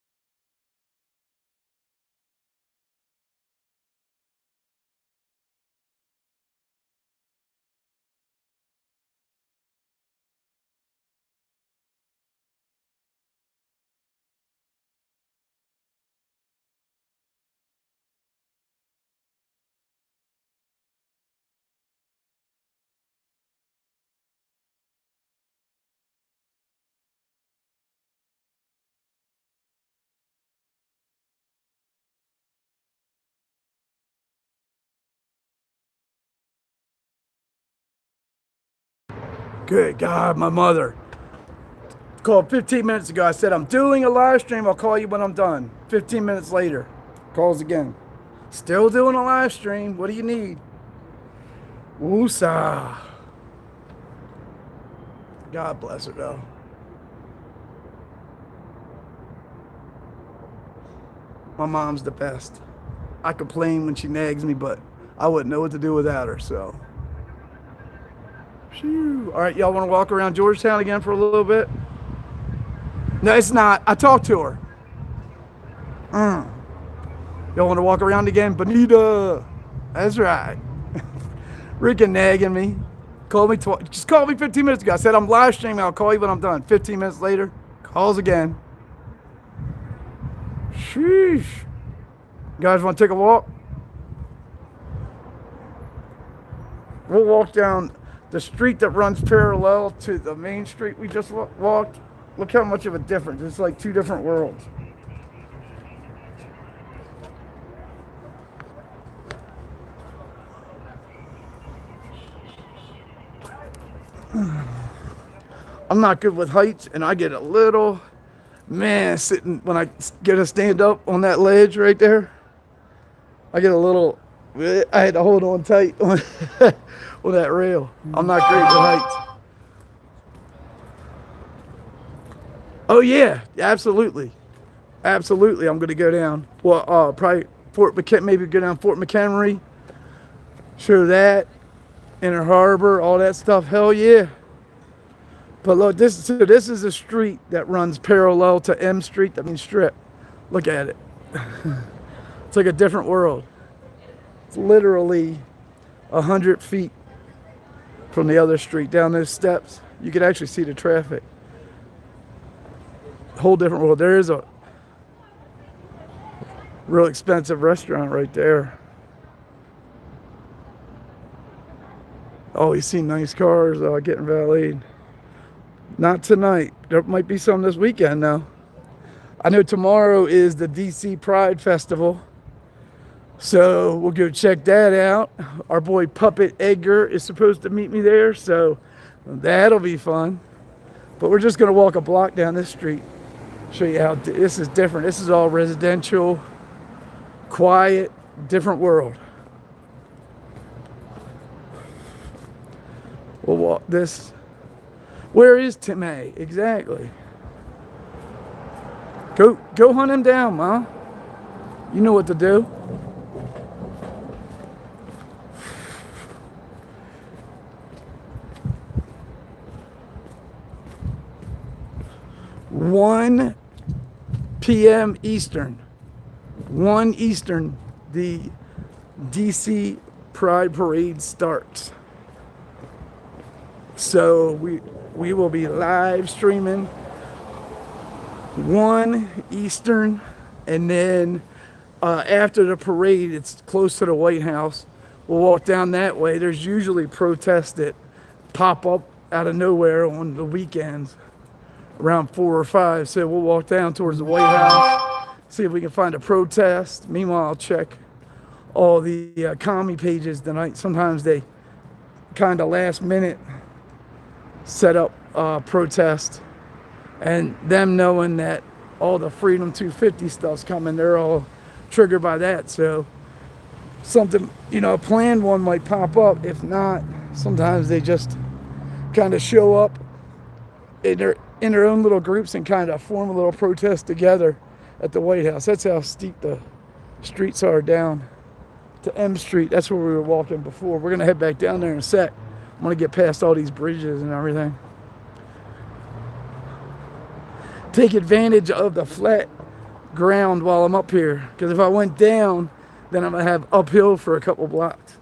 Good God, my mother called 15 minutes ago. I said, I'm doing a live stream. I'll call you when I'm done. 15 minutes later, calls again. Still doing a live stream. What do you need? Woosah. God bless her, though. My mom's the best. I complain when she nags me, but I wouldn't know what to do without her, so. Phew. All right, y'all want to walk around Georgetown again for a little bit? No, it's not. I talked to her. Y'all want to walk around again? Bonita. That's right. Rick and nagging me. Called me just called me 15 minutes ago. I said I'm live streaming. I'll call you when I'm done. 15 minutes later, calls again. Sheesh. You guys want to take a walk? We'll walk down the street that runs parallel to the main street we just walked. Look how much of a difference. It's like two different worlds. I'm not good with heights, and I get a little, man, sitting, when I get to stand up on that ledge right there, I get a little, I had to hold on tight on, on that rail. I'm not great with heights. Oh yeah, absolutely. Absolutely, I'm gonna go down. Well, probably maybe go down Fort McHenry, show that, Inner Harbor, all that stuff. Hell yeah. But look, this is a street that runs parallel to M Street, that means Strip. Look at it. It's like a different world. It's literally 100 feet from the other street down those steps. You could actually see the traffic. Whole different world. There is a real expensive restaurant right there. Oh, you see nice cars getting valeted. Not tonight. There might be some this weekend though. I know tomorrow is the DC Pride Festival, so we'll go check that out. Our boy Puppet Edgar is supposed to meet me there, so that'll be fun. But we're just gonna walk a block down this street, show you how this is different. This is all residential, quiet, different world. We'll walk this. Where is Tim A? Exactly. Go hunt him down, Ma. You know what to do. (1 p.m. Eastern. 1 Eastern, the DC Pride Parade starts. So we will be live streaming 1 Eastern, and then after the parade, it's close to the White House. We'll walk down that way. There's usually protests that pop up out of nowhere on the weekends around 4 or 5. So we'll walk down towards the White House, see if we can find a protest. Meanwhile, I'll check all the commie pages tonight. Sometimes they kind of last minute set up protest, and them knowing that all the Freedom 250 stuff's coming, they're all triggered by that. So something, a planned one might pop up. If not, sometimes they just kind of show up in their own little groups and kind of form a little protest together at the White House. That's how steep the streets are down to M Street. That's where we were walking before. We're gonna head back down there in a sec. I want to get past all these bridges and everything. Take advantage of the flat ground while I'm up here, because if I went down, then I'm gonna have uphill for a couple blocks.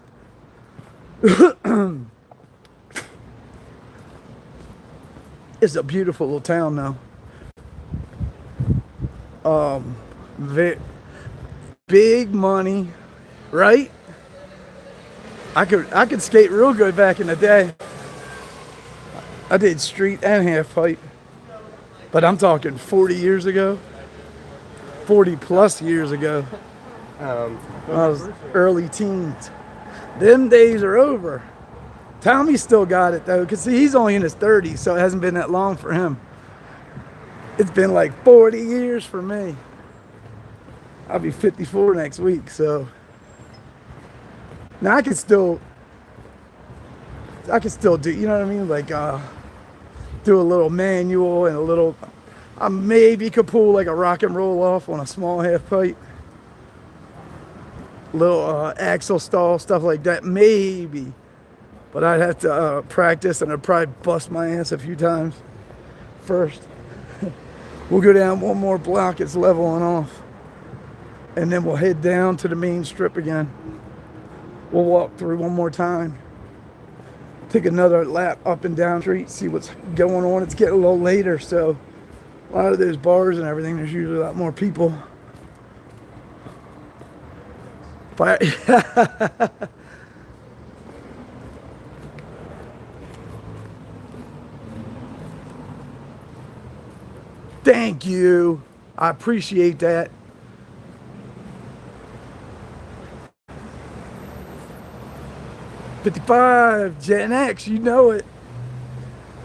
It's a beautiful little town now. Big money, right? I could skate real good back in the day. I did street and half pipe, but I'm talking 40 years ago, 40 plus years ago. I was early teens. Them days are over. Tommy still got it though, because he's only in his 30s, so it hasn't been that long for him. It's been like 40 years for me. I'll be 54 next week, so now I can still do, you know what I mean? Like do a little manual and a little, I maybe could pull like a rock and roll off on a small half pipe. Little axle stall, stuff like that, maybe. But I'd have to practice, and I'd probably bust my ass a few times first. We'll go down one more block, it's leveling off. And then we'll head down to the main strip again. We'll walk through one more time take another lap up and down the street, see what's going on. It's getting a little later, so a lot of those bars and everything, there's usually a lot more people. But thank you. I appreciate that. '55, Gen X, you know it.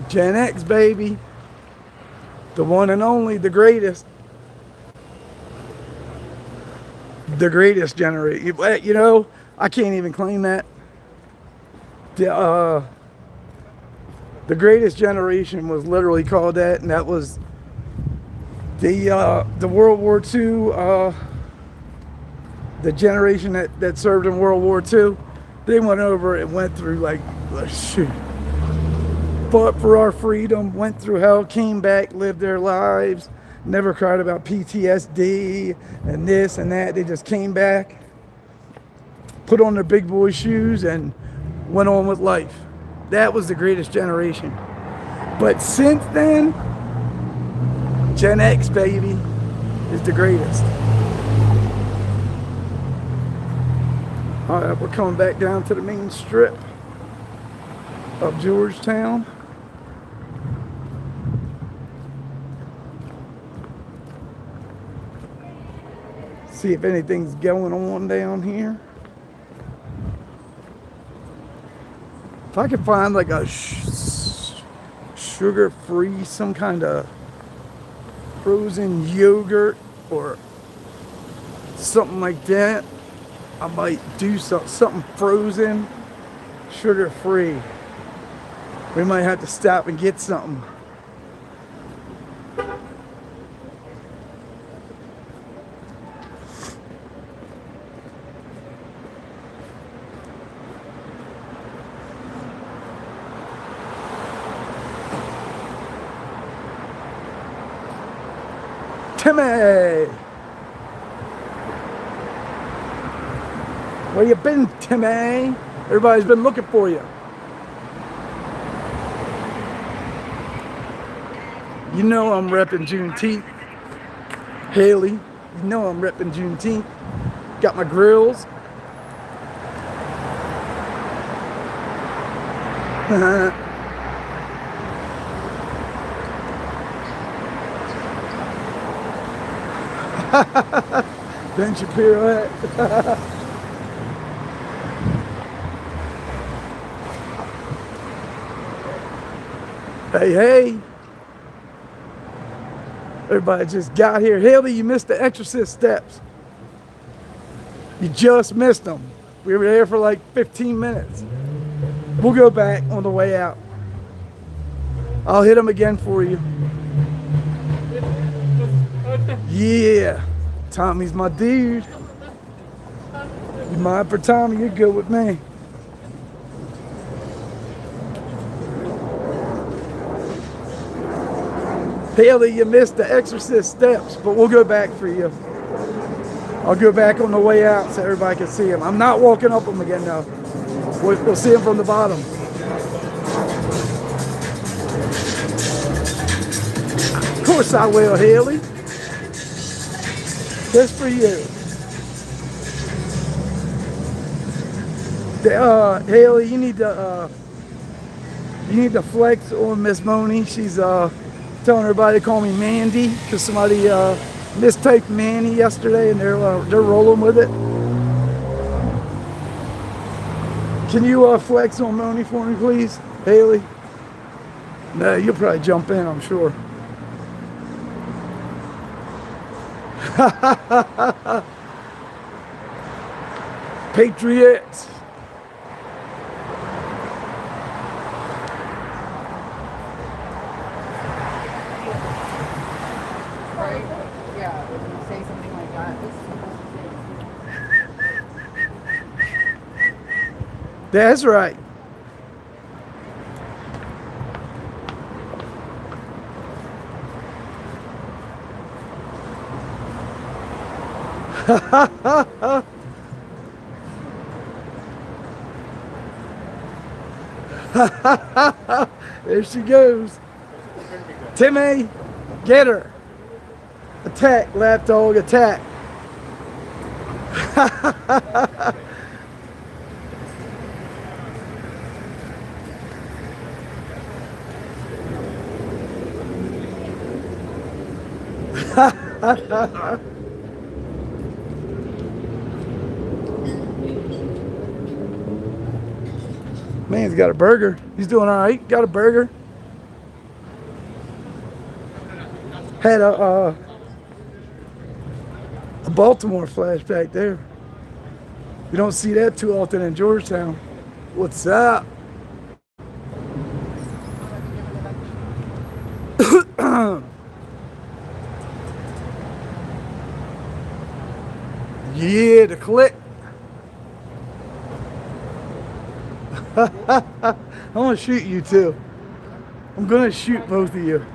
Gen X, baby. The one and only, the greatest. The greatest generation. You know, I can't even claim that. The greatest generation was literally called that, and that was the World War II, the generation that served in World War II. They went over and went through like shoot, fought for our freedom, went through hell, came back, lived their lives, never cried about PTSD and this and that. They just came back, put on their big boy shoes, and went on with life. That was the greatest generation. But since then, Gen X, baby, is the greatest. All right, we're coming back down to the main strip of Georgetown. See if anything's going on down here. If I could find like a sugar-free, some kind of frozen yogurt or something like that, I might do something frozen, sugar-free. We might have to stop and get something. Timmy! Where you been, Timmy? Everybody's been looking for you. You know I'm repping Juneteenth. Haley, you know I'm repping Juneteenth. Got my grills. Ben Shapiro. Hey, hey. Everybody just got here. Haley, you missed the Exorcist Steps. You just missed them. We were there for like 15 minutes. We'll go back on the way out. I'll hit them again for you. Yeah. Tommy's my dude. You mind for Tommy? You're good with me. Haley, you missed the Exorcist Steps, but we'll go back for you. I'll go back on the way out so everybody can see them. I'm not walking up them again now. We'll see them from the bottom. Of course I will, Haley. Just for you. Haley, you need to flex on Miss Moni. She's telling everybody to call me Mandy because somebody mistyped Manny yesterday, and they're rolling with it. Can you flex on Moni for me, please, Haley? No, you'll probably jump in, I'm sure. Patriots. Yeah, when you say something like that, That's right. There she goes. Timmy, get her. Attack, lapdog, attack. Man's got a burger. He's doing all right. Got a burger. Had a Baltimore flashback there. You don't see that too often in Georgetown. What's up? Yeah, the click. I'm gonna shoot you too. I'm gonna shoot both of you.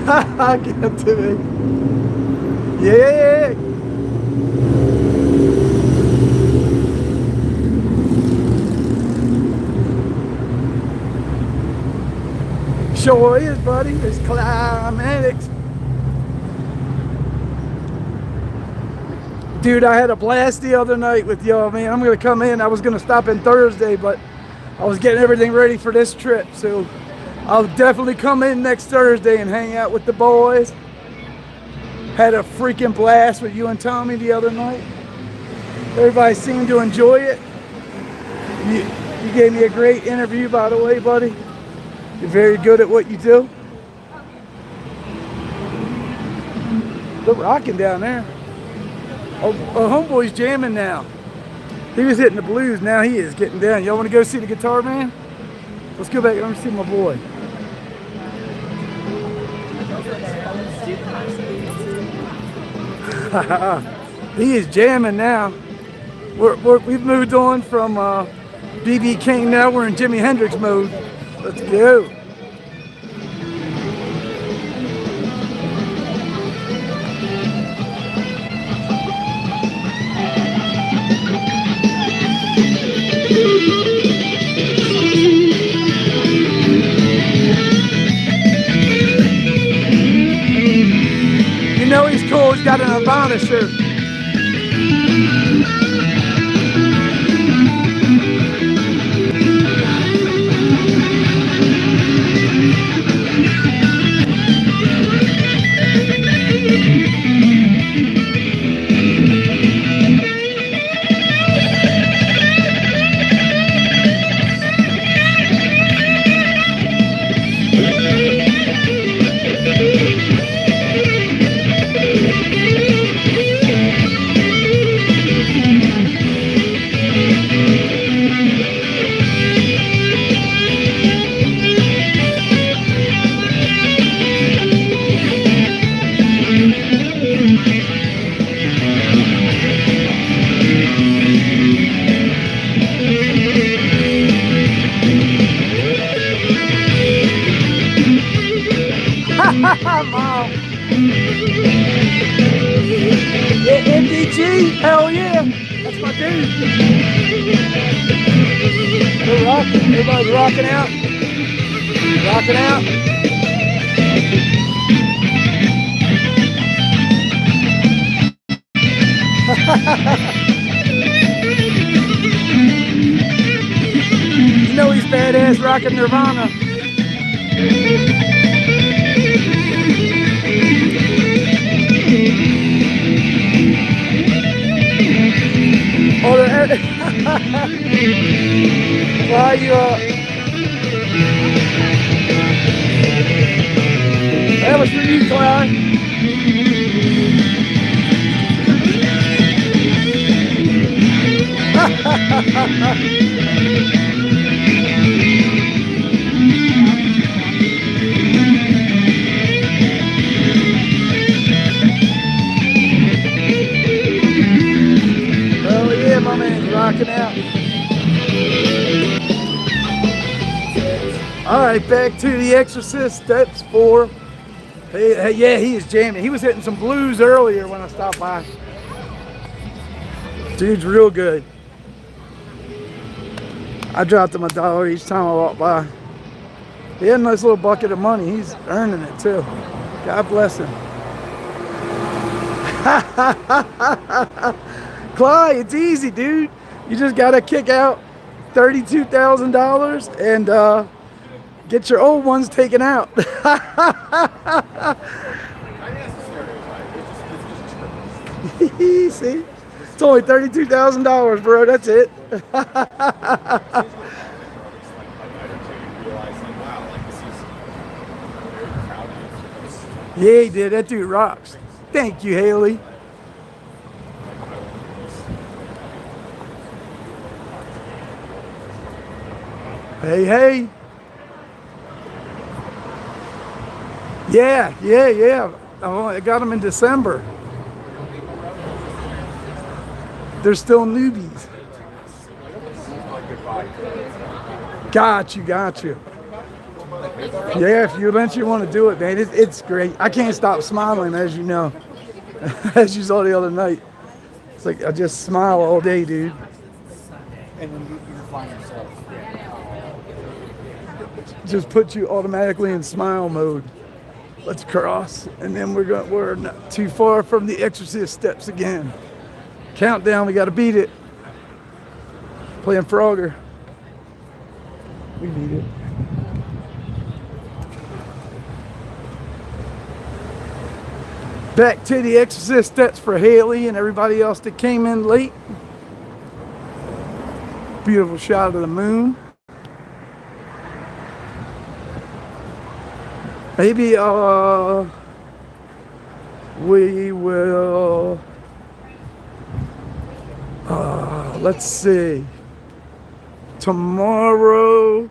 Get up to me. Yeah. Sure is, buddy. It's climatics. Dude, I had a blast the other night with y'all, man. I'm gonna come in. I was gonna stop in Thursday, but I was getting everything ready for this trip, so I'll definitely come in next Thursday and hang out with the boys. Had a freaking blast with you and Tommy the other night. Everybody seemed to enjoy it. You gave me a great interview, by the way, buddy. You're very good at what you do. They're rocking down there. Oh, homeboy's jamming now. He was hitting the blues, now he is getting down. Y'all want to go see the guitar man? Let's go back and see my boy. He is jamming now. We've moved on from B.B. King, now we're in Jimi Hendrix mode. Let's go. You know he's cool, he's got an Nirvana shirt. Mom. Yeah, MDG, hell yeah. That's my dude. They're rocking. Everybody's rocking out. Rocking out. You know he's badass rocking Nirvana. Oh, fly you up. That was for you, Clyde. Oh yeah, my man's rocking out. All right, back to the Exorcist Steps 4. Hey, yeah, he is jamming. He was hitting some blues earlier when I stopped by. Dude's real good. I dropped him $1 each time I walked by. He had a nice little bucket of money. He's earning it too. God bless him. Clyde, it's easy, dude. You just gotta kick out $32,000 and get your old ones taken out. See? It's only $32,000, bro. That's it. Yeah, he did. That dude rocks. Thank you, Haley. Hey. Yeah. Oh, I got them in December. They're still newbies. Got you. Yeah, if you eventually want to do it, man, it's great. I can't stop smiling, as you know, as you saw the other night. It's like I just smile all day, dude. And then you find yourself. Just put you automatically in smile mode. Let's cross, and then we're not too far from the Exorcist Steps again. Countdown, we got to beat it. Playing Frogger. We beat it. Back to the Exorcist Steps for Haley and everybody else that came in late. Beautiful shot of the moon. Maybe we will let's see. Tomorrow,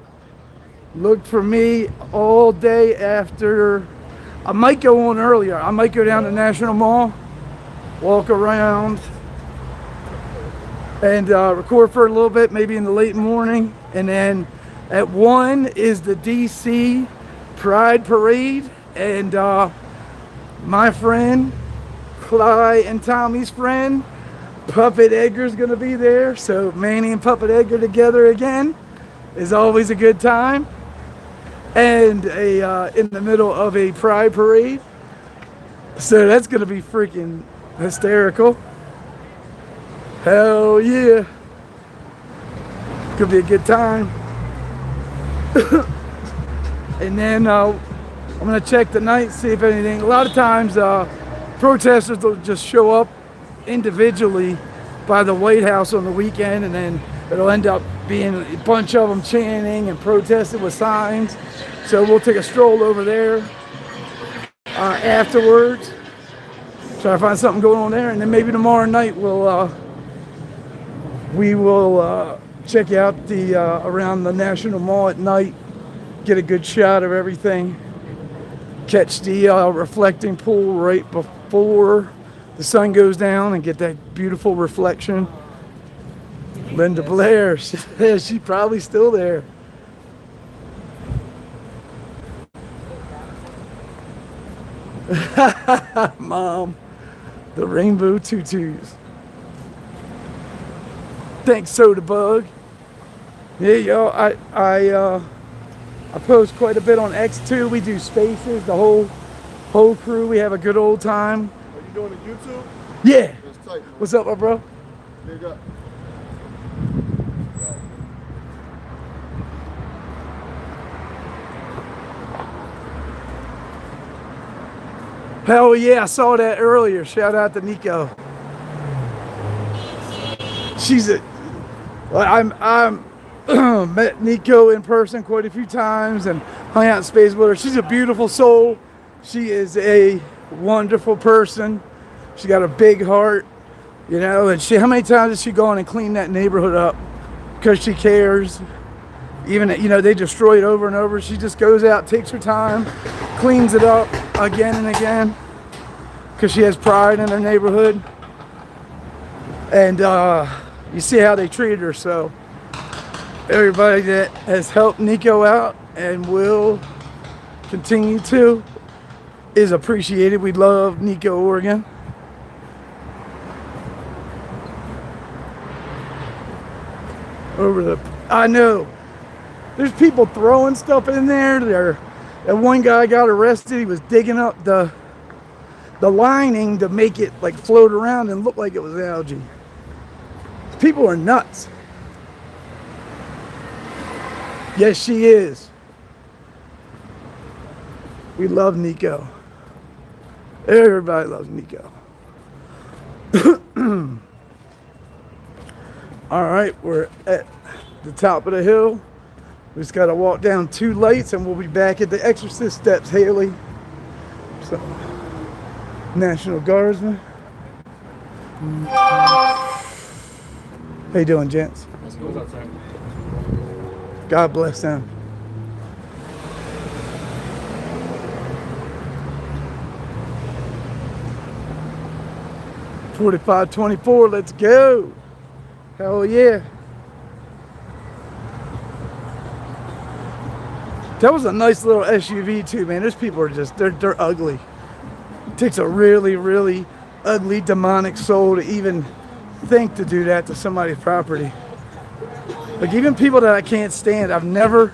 look for me all day after. I might go on earlier. I might go down to National Mall, walk around, and record for a little bit, maybe in the late morning. And then at 1 is the DC Pride Parade. And my friend, Clyde and Tommy's friend, Puppet Edgar's gonna be there. So Manny and Puppet Edgar together again is always a good time. And in the middle of a pride parade. So that's gonna be freaking hysterical. Hell yeah. Could be a good time. And then I'm gonna check tonight, see if anything. A lot of times protesters will just show up individually by the White House on the weekend, and then it'll end up being a bunch of them chanting and protesting with signs. So we'll take a stroll over there afterwards, try to find something going on there, and then maybe tomorrow night we will check out the around the National Mall at night, get a good shot of everything, catch the reflecting pool right before the sun goes down, and get that beautiful reflection. Linda Blair, she's probably still there. Mom, the rainbow tutus. Thanks, Soda Bug. Yeah, yo, I post quite a bit on X2. We do spaces, the whole crew. We have a good old time. Are you doing a YouTube? Yeah. That's tight. What's up, my bro? Big up. Hell yeah, I saw that earlier. Shout out to Nico. I'm met Nico in person quite a few times and hung out in space with her. She's a beautiful soul. She is a wonderful person. She got a big heart, you know, and how many times has she gone and cleaned that neighborhood up because she cares? Even, you know, they destroy it over and over. She just goes out, takes her time, cleans it up again and again because she has pride in her neighborhood. And you see how they treated her. So everybody that has helped Nico out and will continue to, is appreciated. We love Nico, Oregon. I know there's people throwing stuff in there. That one guy got arrested. He was digging up the lining to make it like float around and look like it was algae. People are nuts. Yes, she is. We love Nico. Everybody loves Nico. All right, we're at the top of the hill. We just got to walk down 2 lights and we'll be back at the Exorcist Steps, Haley. So, National Guardsman. How you doing, gents? God bless them. $45.24, let's go. Hell yeah. That was a nice little SUV too, man. Those people are just, they're ugly. It takes a really, really ugly demonic soul to even think to do that to somebody's property. Like even people that I can't stand, I've never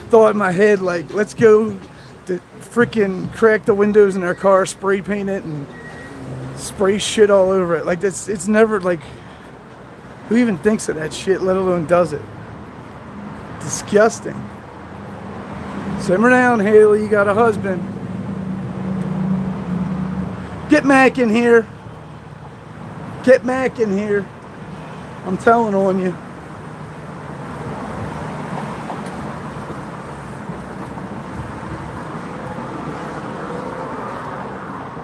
thought in my head like, let's go to freaking crack the windows in their car, spray paint it, and spray shit all over it. Like it's never like, who even thinks of that shit, let alone does it? Disgusting. Simmer down, Haley, you got a husband. Get Mac in here. Get Mac in here. I'm telling on you.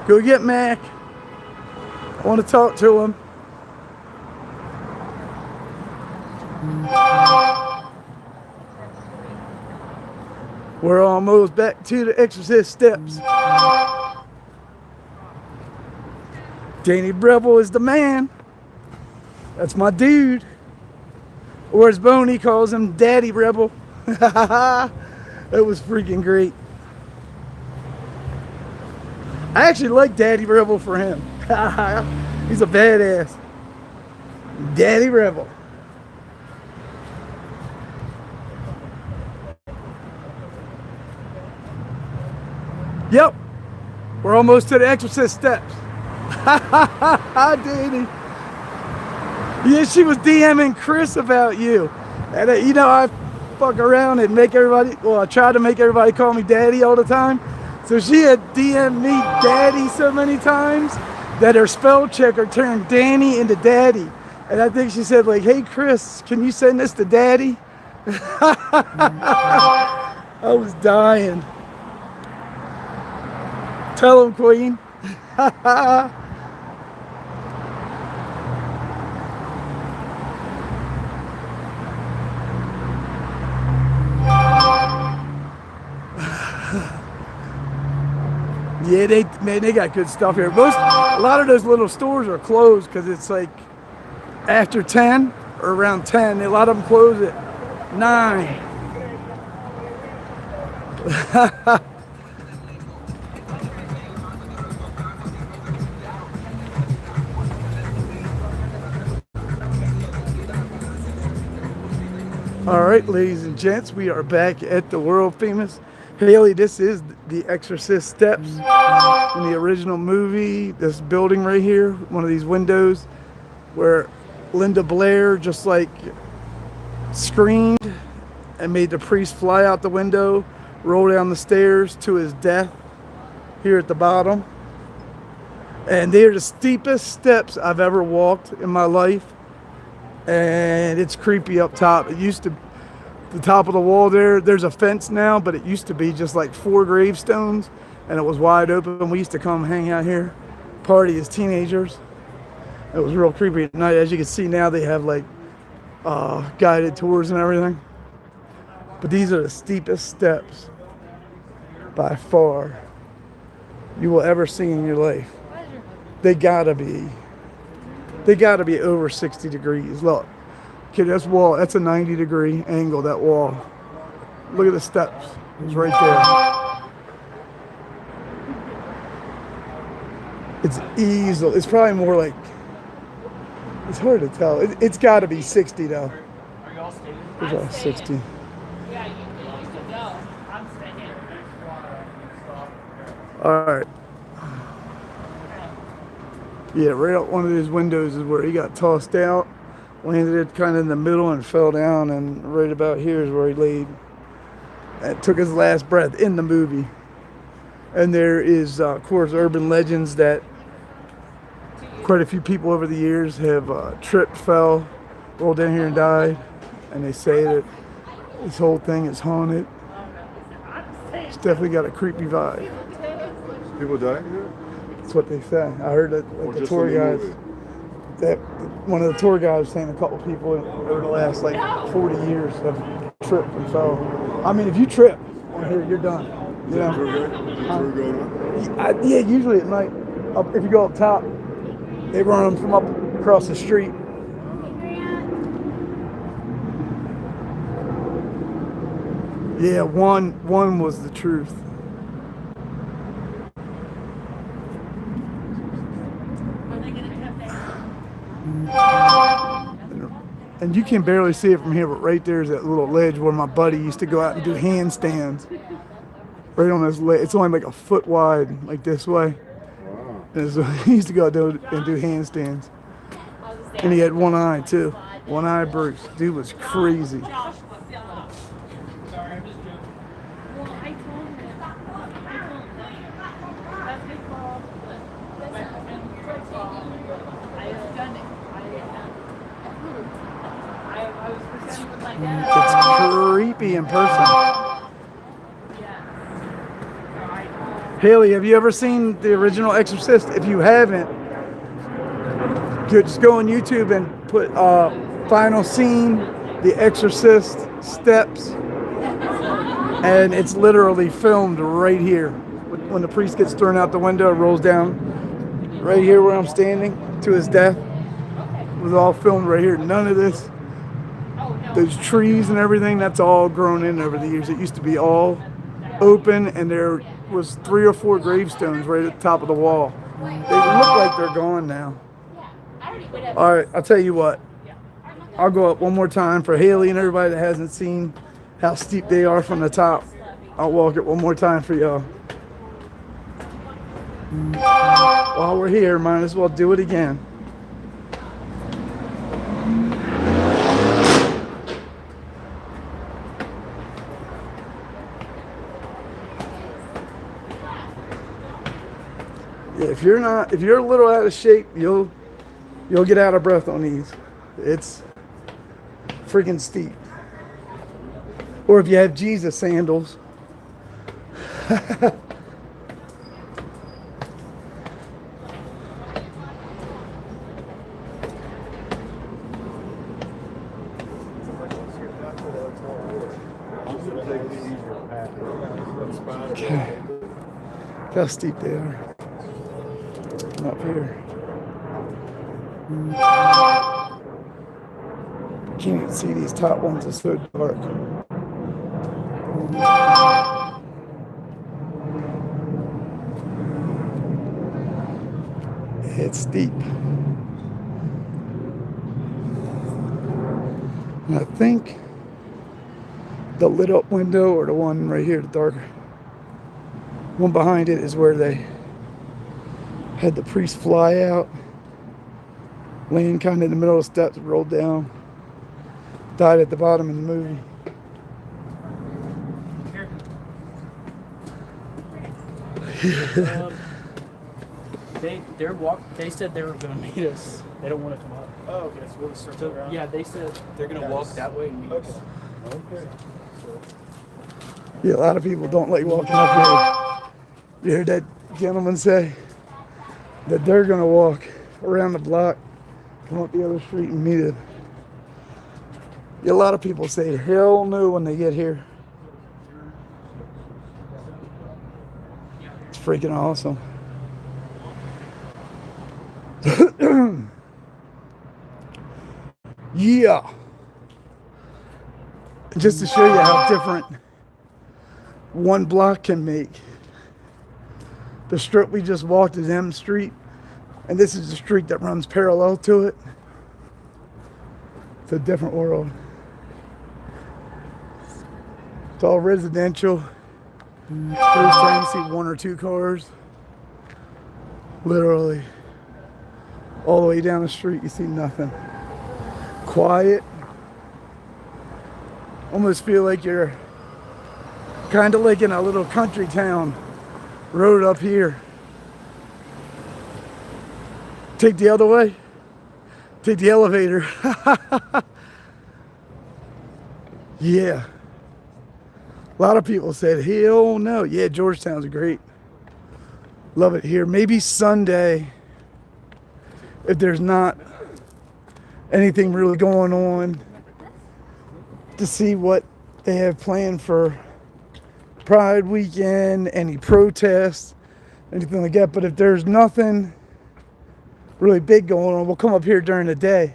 Go get Mac. I want to talk to him. We're almost back to the Exorcist Steps. Danny Breville is the man. That's my dude. Or as Boney calls him, Daddy Breville. That was freaking great. I actually like Daddy Breville for him. He's a badass. Daddy Breville. Yep. We're almost to the Exorcist Steps. Danny. Yeah, she was DMing Chris about you. And you know, I fuck around and make everybody, well, I try to make everybody call me Daddy all the time. So she had DM'd me Daddy so many times that her spell checker turned Danny into Daddy. And I think she said like, hey Chris, can you send this to Daddy? I was dying. Tell him, Queen. Yeah, they got good stuff here. A lot of those little stores are closed because it's like after 10 or around 10. A lot of them close at 9. All right, ladies and gents, we are back at the world famous Haley. This is the Exorcist Steps in the original movie. This building right here, one of these windows where Linda Blair just like screamed and made the priest fly out the window, roll down the stairs to his death here at the bottom. And they're the steepest steps I've ever walked in my life. And it's creepy up top. It used to, the top of the wall there's a fence now, but it used to be just like 4 gravestones and it was wide open. We used to come hang out here, party as teenagers. It was real creepy at night. As you can see now, they have like guided tours and everything. But these are the steepest steps by far you will ever see in your life. They gotta be over 60 degrees. Look, okay, that's wall. That's a 90-degree angle, that wall. Look at the steps. It's right there. It's easily. It's probably more like. It's hard to tell. It's got to be 60 though. Are you all staying? It's about 60. Yeah, you should go. I'm staying. All right. Yeah, right out one of these windows is where he got tossed out, landed kind of in the middle and fell down, and right about here is where he laid. And took his last breath in the movie. And there is, of course, urban legends that quite a few people over the years have tripped, fell, rolled down here and died. And they say that this whole thing is haunted. It's definitely got a creepy vibe. People die here? That's what they say. I heard that Or the just tour in the guys, movie? that one of the tour guys was saying a couple people over the last like 40 years have tripped and fell. I mean, if you trip on here, you're done. You know? Tour going on? Yeah, usually at night, if you go up top, they run them from up across the street. Yeah, one was the truth. And you can barely see it from here, but right there's that little ledge where my buddy used to go out and do handstands. Right on this ledge. It's only like a foot wide, like this way. Wow. And so he used to go out there and do handstands. And he had one eye too. One eye Bruce. Dude was crazy. It's creepy in person. Haley, have you ever seen the original Exorcist? If you haven't, just go on YouTube and put final scene, The Exorcist Steps, and it's literally filmed right here. When the priest gets thrown out the window, it rolls down right here where I'm standing to his death. It was all filmed right here. None of this, those trees and everything, that's all grown in over the years. It used to be all open, and there was 3 or 4 gravestones right at the top of the wall. They look like they're gone now. All right, I'll tell you what. I'll go up one more time for Haley and everybody that hasn't seen how steep they are from the top. I'll walk it one more time for y'all. While we're here, might as well do it again. Yeah, if you're a little out of shape, you'll get out of breath on these. It's freaking steep. Or if you have Jesus sandals. Okay. Look how steep they are. Up here. Can't even see these top ones, it's so dark. It's steep. And I think the lit up window, or the one right here, the darker one behind it, is where they had the priest fly out, laying kind of in the middle of the steps, rolled down, died at the bottom in the movie. They said they were gonna meet us. They don't want to come up. Oh, okay. So we'll circle around. Yeah, they said they're gonna walk that way and meet us. Okay. Yeah, a lot of people don't like walking up here. You heard that gentleman say that they're gonna walk around the block, come up the other street and meet it. Yeah, a lot of people say hell no when they get here. It's freaking awesome. Yeah. Just to show you how different one block can make. The strip we just walked is M Street. And this is the street that runs parallel to it. It's a different world. It's all residential. First time you see 1 or 2 cars. Literally. All the way down the street, you see nothing. Quiet. Almost feel like you're kind of like in a little country town. Road up here. Take the other way. Take the elevator. Yeah. A lot of people said, hell no. Yeah, Georgetown's great. Love it here. Maybe Sunday, if there's not anything really going on, to see what they have planned for Pride weekend, any protests, anything like that. But if there's nothing really big going on, we'll come up here during the day.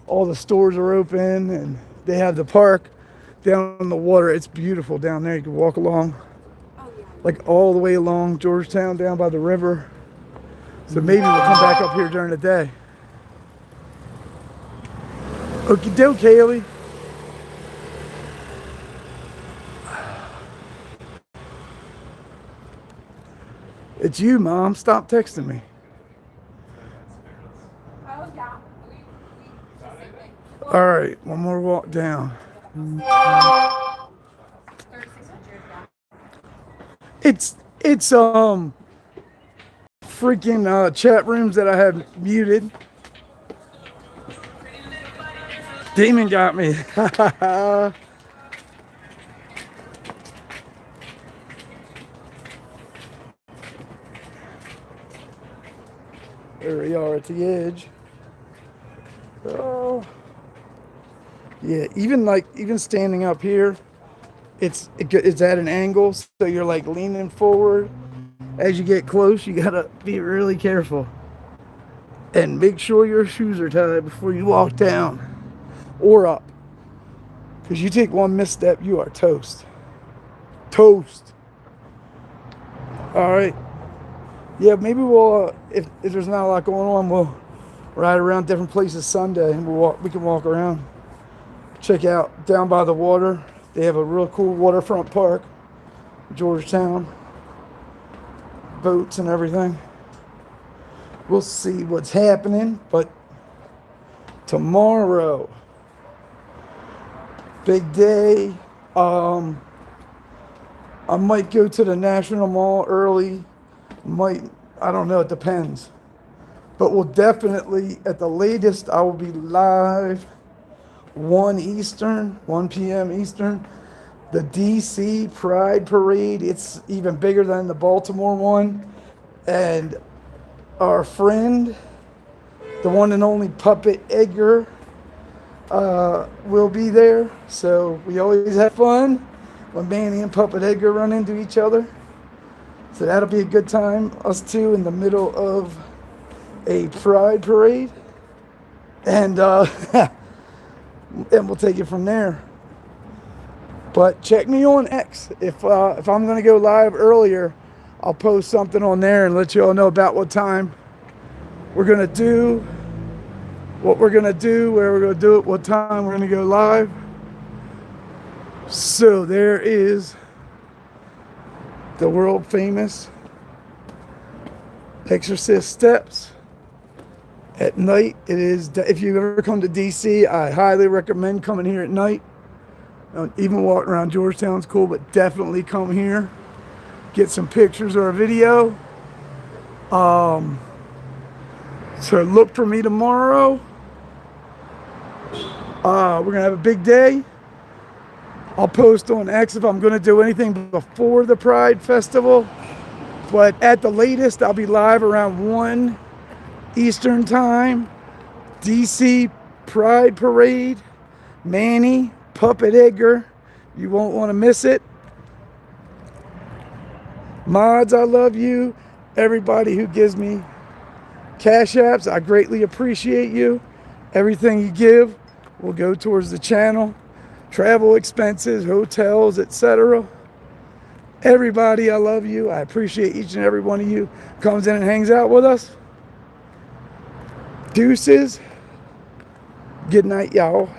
All the stores are open and they have the park down on the water. It's beautiful down there. You can walk along, like all the way along Georgetown down by the river. So maybe we'll come back up here during the day. Okie doke, Haley. It's you, Mom. Stop texting me. Oh, yeah. All right, one more walk down. 3600, yeah. It's freaking chat rooms that I have muted. Demon got me. There we are at the edge. Oh. Yeah, even standing up here, it's at an angle, so you're like leaning forward. As you get close, you gotta be really careful and make sure your shoes are tied before you walk down or up, because you take one misstep, you are toast. Toast. All right. Yeah, maybe we'll if there's not a lot going on, we'll ride around different places Sunday, and we can walk around. Check out down by the water. They have a real cool waterfront park, Georgetown. Boats and everything. We'll see what's happening, but tomorrow, big day. I might go to the National Mall early. I don't know, it depends. But we'll definitely, at the latest, I will be live 1 p.m. Eastern. The DC Pride Parade, it's even bigger than the Baltimore one. And our friend, the one and only Puppet Edgar, will be there. So we always have fun when Manny and Puppet Edgar run into each other. So that'll be a good time, us two in the middle of a Pride Parade. And and we'll take it from there. But check me on X. If I'm going to go live earlier, I'll post something on there and let you all know about what time we're going to do, what we're going to do, where we're going to do it, what time we're going to go live. So there is the world famous Exorcist Steps. At night, it is, if you've ever come to DC, I highly recommend coming here at night. Even walking around Georgetown's cool, but definitely come here. Get some pictures or a video. So look for me tomorrow. We're going to have a big day. I'll post on X if I'm going to do anything before the Pride Festival. But at the latest, I'll be live around 1 Eastern Time. DC Pride Parade. Manny, Puppet Edgar. You won't want to miss it. Mods, I love you. Everybody who gives me cash apps, I greatly appreciate you. Everything you give will go towards the channel. Travel expenses, hotels, etc. Everybody, I love you. I appreciate each and every one of you who comes in and hangs out with us. Deuces. Good night, y'all.